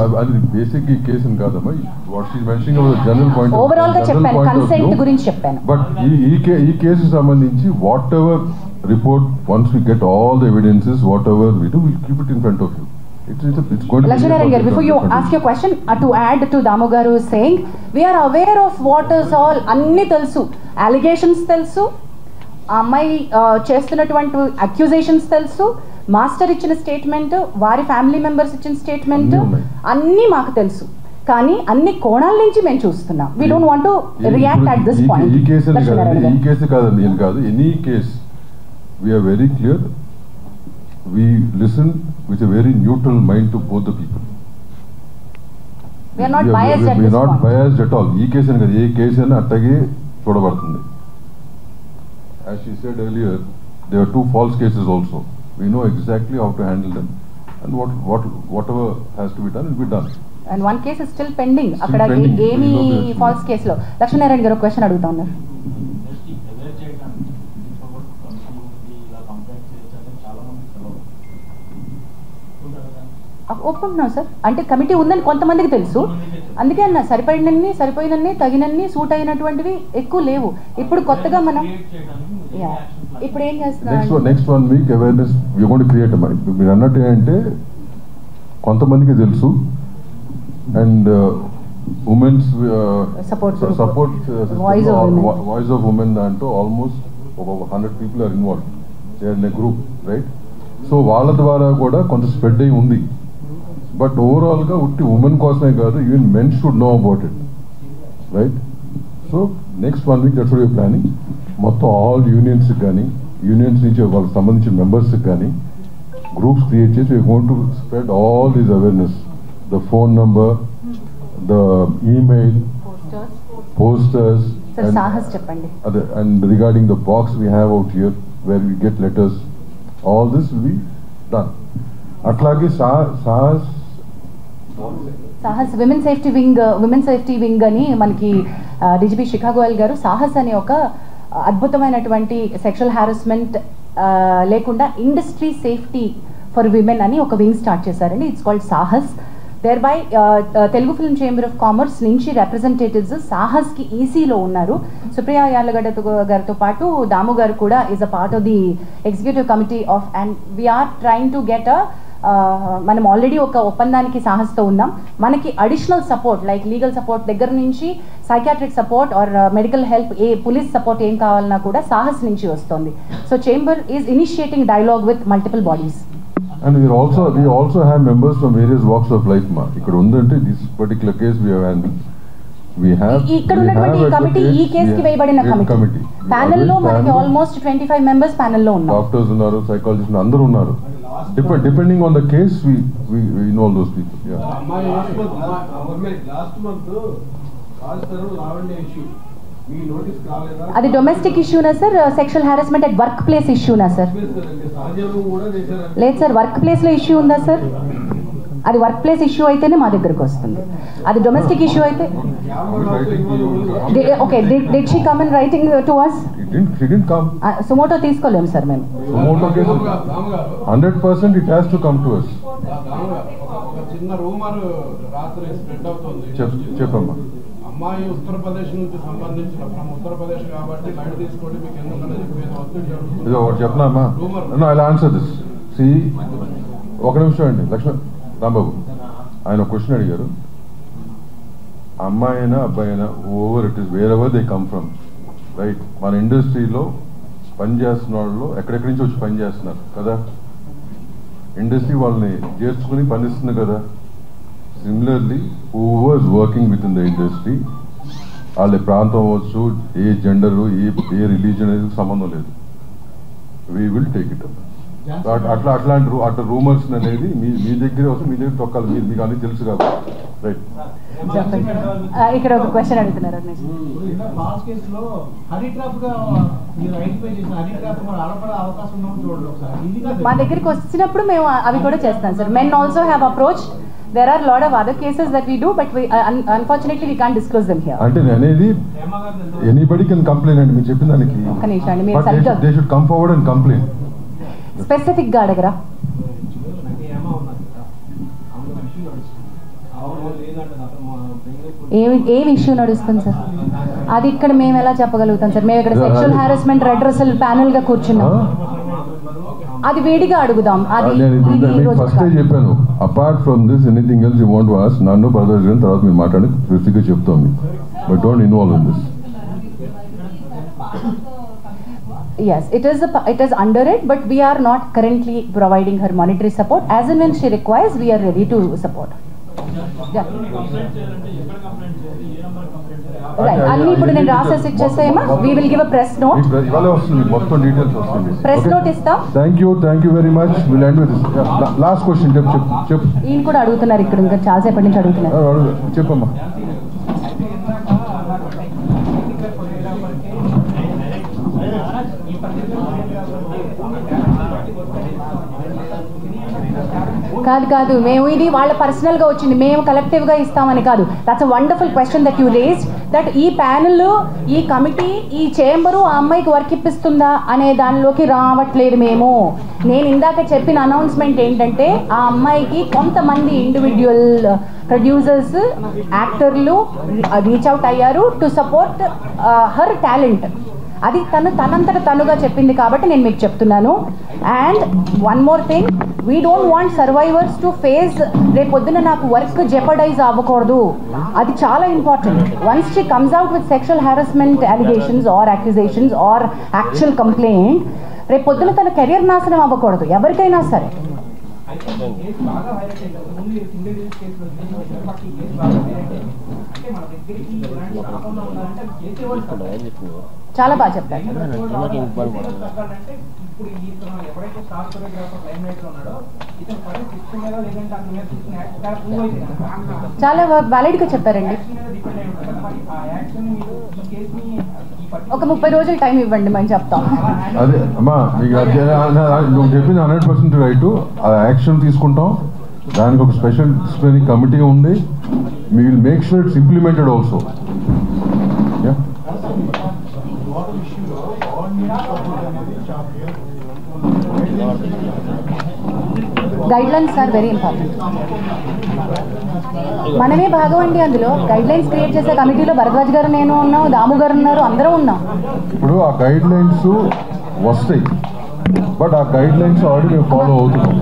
Basic case in kadama. What she's mentioning about the general point. Overall ga cheppanu, consent gurinchi cheppanu. But ee case is sambandhinchi whatever report, once we get all the evidences, whatever we do, we'll keep it in front of you. It's going to Lakshminarayan garu, before you ask your question, to add to Damu garu is saying, we are aware of what is all, anni telusu, allegations telusu, అమ్మాయి చేస్తున్నటువంటి accusations తెలుసు, master ఇచ్చిన statement, వారి family members ఇచ్చిన statement అన్నీ మాకు తెలుసు. కానీ అన్ని కోణాల నుంచి మేము చూస్తున్నాం. We don't want to react at this point. ఈ కేసు కాదండి, ఏం కాదు, any case we're very clear. We listen with a very neutral mind to both the people. We are not biased at this point. We are not biased at all. ఈ case అని కాదు, ఏ case అయినా అట్టగే చూడబడుతుంది. As she said earlier, there are 2 false cases also. We know exactly how to handle them, and whatever has to be done will be done. And one case is still pending. అక్కడ ఏమి falls కేసులో. లక్ష్మీనారాయణ గారు question అడుగుతా ఉన్నారు. ఒప్పుకుంటున్నాం sir, అంటే committee ఉందని కొంతమందికి తెలుసు, అందుకే అన్న సరిపోయినన్ని తగినన్ని సూట్ అయినటువంటివి ఎక్కువ లేవు. ఇప్పుడు కొత్తగా మనం ఇప్పుడు ఏం చేస్తున్నాం, next 1 week awareness we going to create. మీరు అన్నట్టు ఏంటంటే కొంతమందికి తెలుసు, and women's support voice of women దాంట్లో ఆల్మోస్ట్ ఒక 100 people are involve, they are in a group, right? So వాళ్ళ ద్వారా కూడా కొంత స్ప్రెడ్ అయి ఉంది. బట్ ఓవరాల్గా ఉట్టి ఉమెన్ కోసమే కాదు, even men should know about it, right? So next 1 week that's what we are planning. మొత్తం ఆల్ యూనియన్స్కి కానీ, యూనియన్స్ నుంచి వాళ్ళకి సంబంధించిన మెంబర్స్కి కానీ గ్రూప్స్ క్రియేట్ చేసి we're going to spread all these awareness, the phone number, the email, posters, and regarding the box we have out here where we get letters, all this will be done. అట్లాగే Sahas women safety wing అని మనకి DGP శిఖా గోయల్ గారు సాహస్ అనే ఒక అద్భుతమైనటువంటి sexual harassment లేకుండా industry safety for women అని ఒక వింగ్ స్టార్ట్ చేశారండి. It's called Saahas. Thereby Telugu film chamber of commerce నుంచి రిప్రజెంటేటివ్స్ సాహస్కి ఈసీలో ఉన్నారు. సుప్రియా యార్లగడ్డ గారితో పాటు దాము గారు కూడా is a part of the executive committee of, and we're trying to get మనం ఆల్రెడీ ఒక ఒప్పందానికి సాహస్తో ఉన్నాం. మనకి additional support like legal support దగ్గర నుంచి psychiatric support or medical help, police support ఏం కావాలన్నా కూడా సాహస్ నుంచి వస్తుంది. So chamber is initiating dialogue with multiple bodies. And we also have members from various walks of life. ఇక్కడ ఉందంటే this particular case we have handled. ఇక్కడ ఉన్నటువంటి committee ఈ కేసుకి వేయబడిన కమిటీ ప్యానెల్ లో మనకి ఆల్మోస్ట్ 25 మెంబర్స్ ప్యానెల్ లో ఉన్నారు. డాక్టర్స్ ఉన్నారు, సైకాలజిస్టులు అందరూ ఉన్నారు. Depending on the case we involve those people. Last month Lavanya issue అది డొమెస్టిక్ ఇష్యూనా sir, sexual harassment at work place ఇష్యూనా సార్? లేదు సార్, వర్క్ ప్లేస్లో ఇష్యూ ఉందా సార్? అది వర్క్ ప్లేస్ ఇష్యూ అయితేనే మా దగ్గరకు వస్తుంది. అది డొమెస్టిక్ ఇష్యూ అయితే okay. Did she come in writing to us? సుమోటో తీసుకోలేము సార్ మేము. 100% it has to come to us. చిన్న రూమర్ రాత్రి స్ప్రెడ్ అవుతుంది. చెప్పమ్మా. అమ్మాయి ఉత్తరప్రదేశ్ నుంచి సంబంధించిన ఉత్తరప్రదేశ్ కాబట్టి లైట్ తీసుకోండి, మీకు ఎందుకన్నా చెప్పేది చెప్పినామా? ఇలా ఆన్సర్ దిస్. ఒక నిమిషం అండి లక్ష్మణ్ రాంబాబు, ఆయన క్వశ్చన్ అడిగారు. అమ్మాయి అయినా అబ్బాయి అయినా over it is where ever they come from, right? మన ఇండస్ట్రీలో పనిచేస్తున్న వాళ్ళు ఎక్కడెక్కడి నుంచి వచ్చి పని చేస్తున్నారు కదా, ఇండస్ట్రీ వాళ్ళని చేర్చుకుని పనిస్తుంది కదా. Similarly whoever is working within the industry, వాళ్ళ ప్రాంతం అవ్వచ్చు, ఏ జెండరు, ఏ రిలీజన్ అనేది సంబంధం లేదు. We will take it up. అట్లాంటి రూమర్స్ అనేది మీ దగ్గర వస్తే మీ దగ్గర తొక్కాలి. మీకు అన్ని తెలుసు కాబట్టి, రైట్? ఇక్కడ ఒక క్వశ్చన్ అడుగుతున్నారు. మా దగ్గరికి వచ్చినప్పుడు మేము అవి కూడా చేస్తాం sir. Men also have approach there are a lot of other cases that we do, but we unfortunately we can't disclose them here. అంటే అనేది ఎనీబడి కెన్ కంప్లైంట్ అండి మీరు చెప్పిన దానికి. ఒక్క నిమిషం అండి, మీరు సరిగ్గా they should come forward and complaint. Specific గా అడగరా? ఏం ఇష్యూ నడుస్తుంది సార్? అది ఇక్కడ మేము ఎలా చెప్పగలుగుతాం సార్? మేము ఇక్కడ సెక్షువల్ హారాస్మెంట్ రెడ్రెసల్ ప్యానెల్ గా కూర్చున్నాం, అది వేడిగా అడుగుదాం. అది ఫస్ట్ చెప్పాను, apart from this anything else you want to ask నన్ను బ్రదర్స్ గారిని తర్వాత మీరు మాట్లాడి స్పెసిఫిక్గా చెప్తాం మీకు, but don't involve in this. Yes, it is under it, but we are not currently providing her monetary support. As and when she requires, we are ready to support. Yeah. Right. అన్ని ఇప్పుడు నేను రాసేసి ఇచ్చేసేమా? We will give a press note. ఇవాళ వస్తుంది మొత్తం details వస్తుంది. Press note ఇస్తాం. Thank you very much. We'll end with this. Last question. చెప్పు. ఈయన కూడా అడుగుతున్నారు ఇక్కడ, ఇంకా చాలాసేపటి నుంచి అడుగుతున్నారు. చెప్పమ్మా. కాదు, మేము ఇది వాళ్ళ పర్సనల్గా వచ్చింది, మేము కలెక్టివ్గా ఇస్తామని కాదు. That's a wonderful question that you raised, that ఈ ప్యానెల్, ఈ కమిటీ, ఈ చేంబరు ఆ అమ్మాయికి వర్క్ ఇప్పిస్తుందా అనే దానిలోకి రావట్లేదు మేము. నేను ఇందాక చెప్పిన అనౌన్స్మెంట్ ఏంటంటే, ఆ అమ్మాయికి కొంతమంది ఇండివిజువల్ ప్రొడ్యూసర్స్, యాక్టర్లు రీచ్ అవుట్ అయ్యారు టు సపోర్ట్ హర్ టాలెంట్. అది తనంతట తనుగా చెప్పింది కాబట్టి నేను మీకు చెప్తున్నాను. And one more thing, we don't want survivors to face రేపొద్దున నాకు వర్క్ జెపడైజ్ అవ్వకూడదు, అది చాలా important. Once she comes out with sexual harassment allegations or accusations or actual complaint, రేపొద్దున తన కెరియర్ నాశనం అవ్వకూడదు ఎవరికైనా సరే. చాలా బాగా చెప్పారు. చాలా వ్యాలిడ్గా చెప్పారండి. ఒక 30 రోజులు టైం ఇవ్వండి, మేము చెప్తాం. అదే అమ్మా, నువ్వు చెప్పింది 100% రైట్. ఆ యాక్షన్ తీసుకుంటాం, దానికి ఒక స్పెషల్ డిసిప్లినరీ కమిటీ ఉంది. We will make sure it's implemented also. Yeah. Guidelines are very important. మనమే భాగం అండి అందులో. గైడ్లైన్స్ క్రియేట్ చేసే కమిటీలో భరద్వాజ్ గారు, నేను ఉన్నాం, దాము గారు ఉన్నారు, అందరం ఉన్నాం. ఇప్పుడు ఆ గైడ్లైన్స్ వస్తాయి, బట్ ఆ గైడ్లైన్స్ ఆల్రెడీ మేము ఫాలో అవుతున్నాం.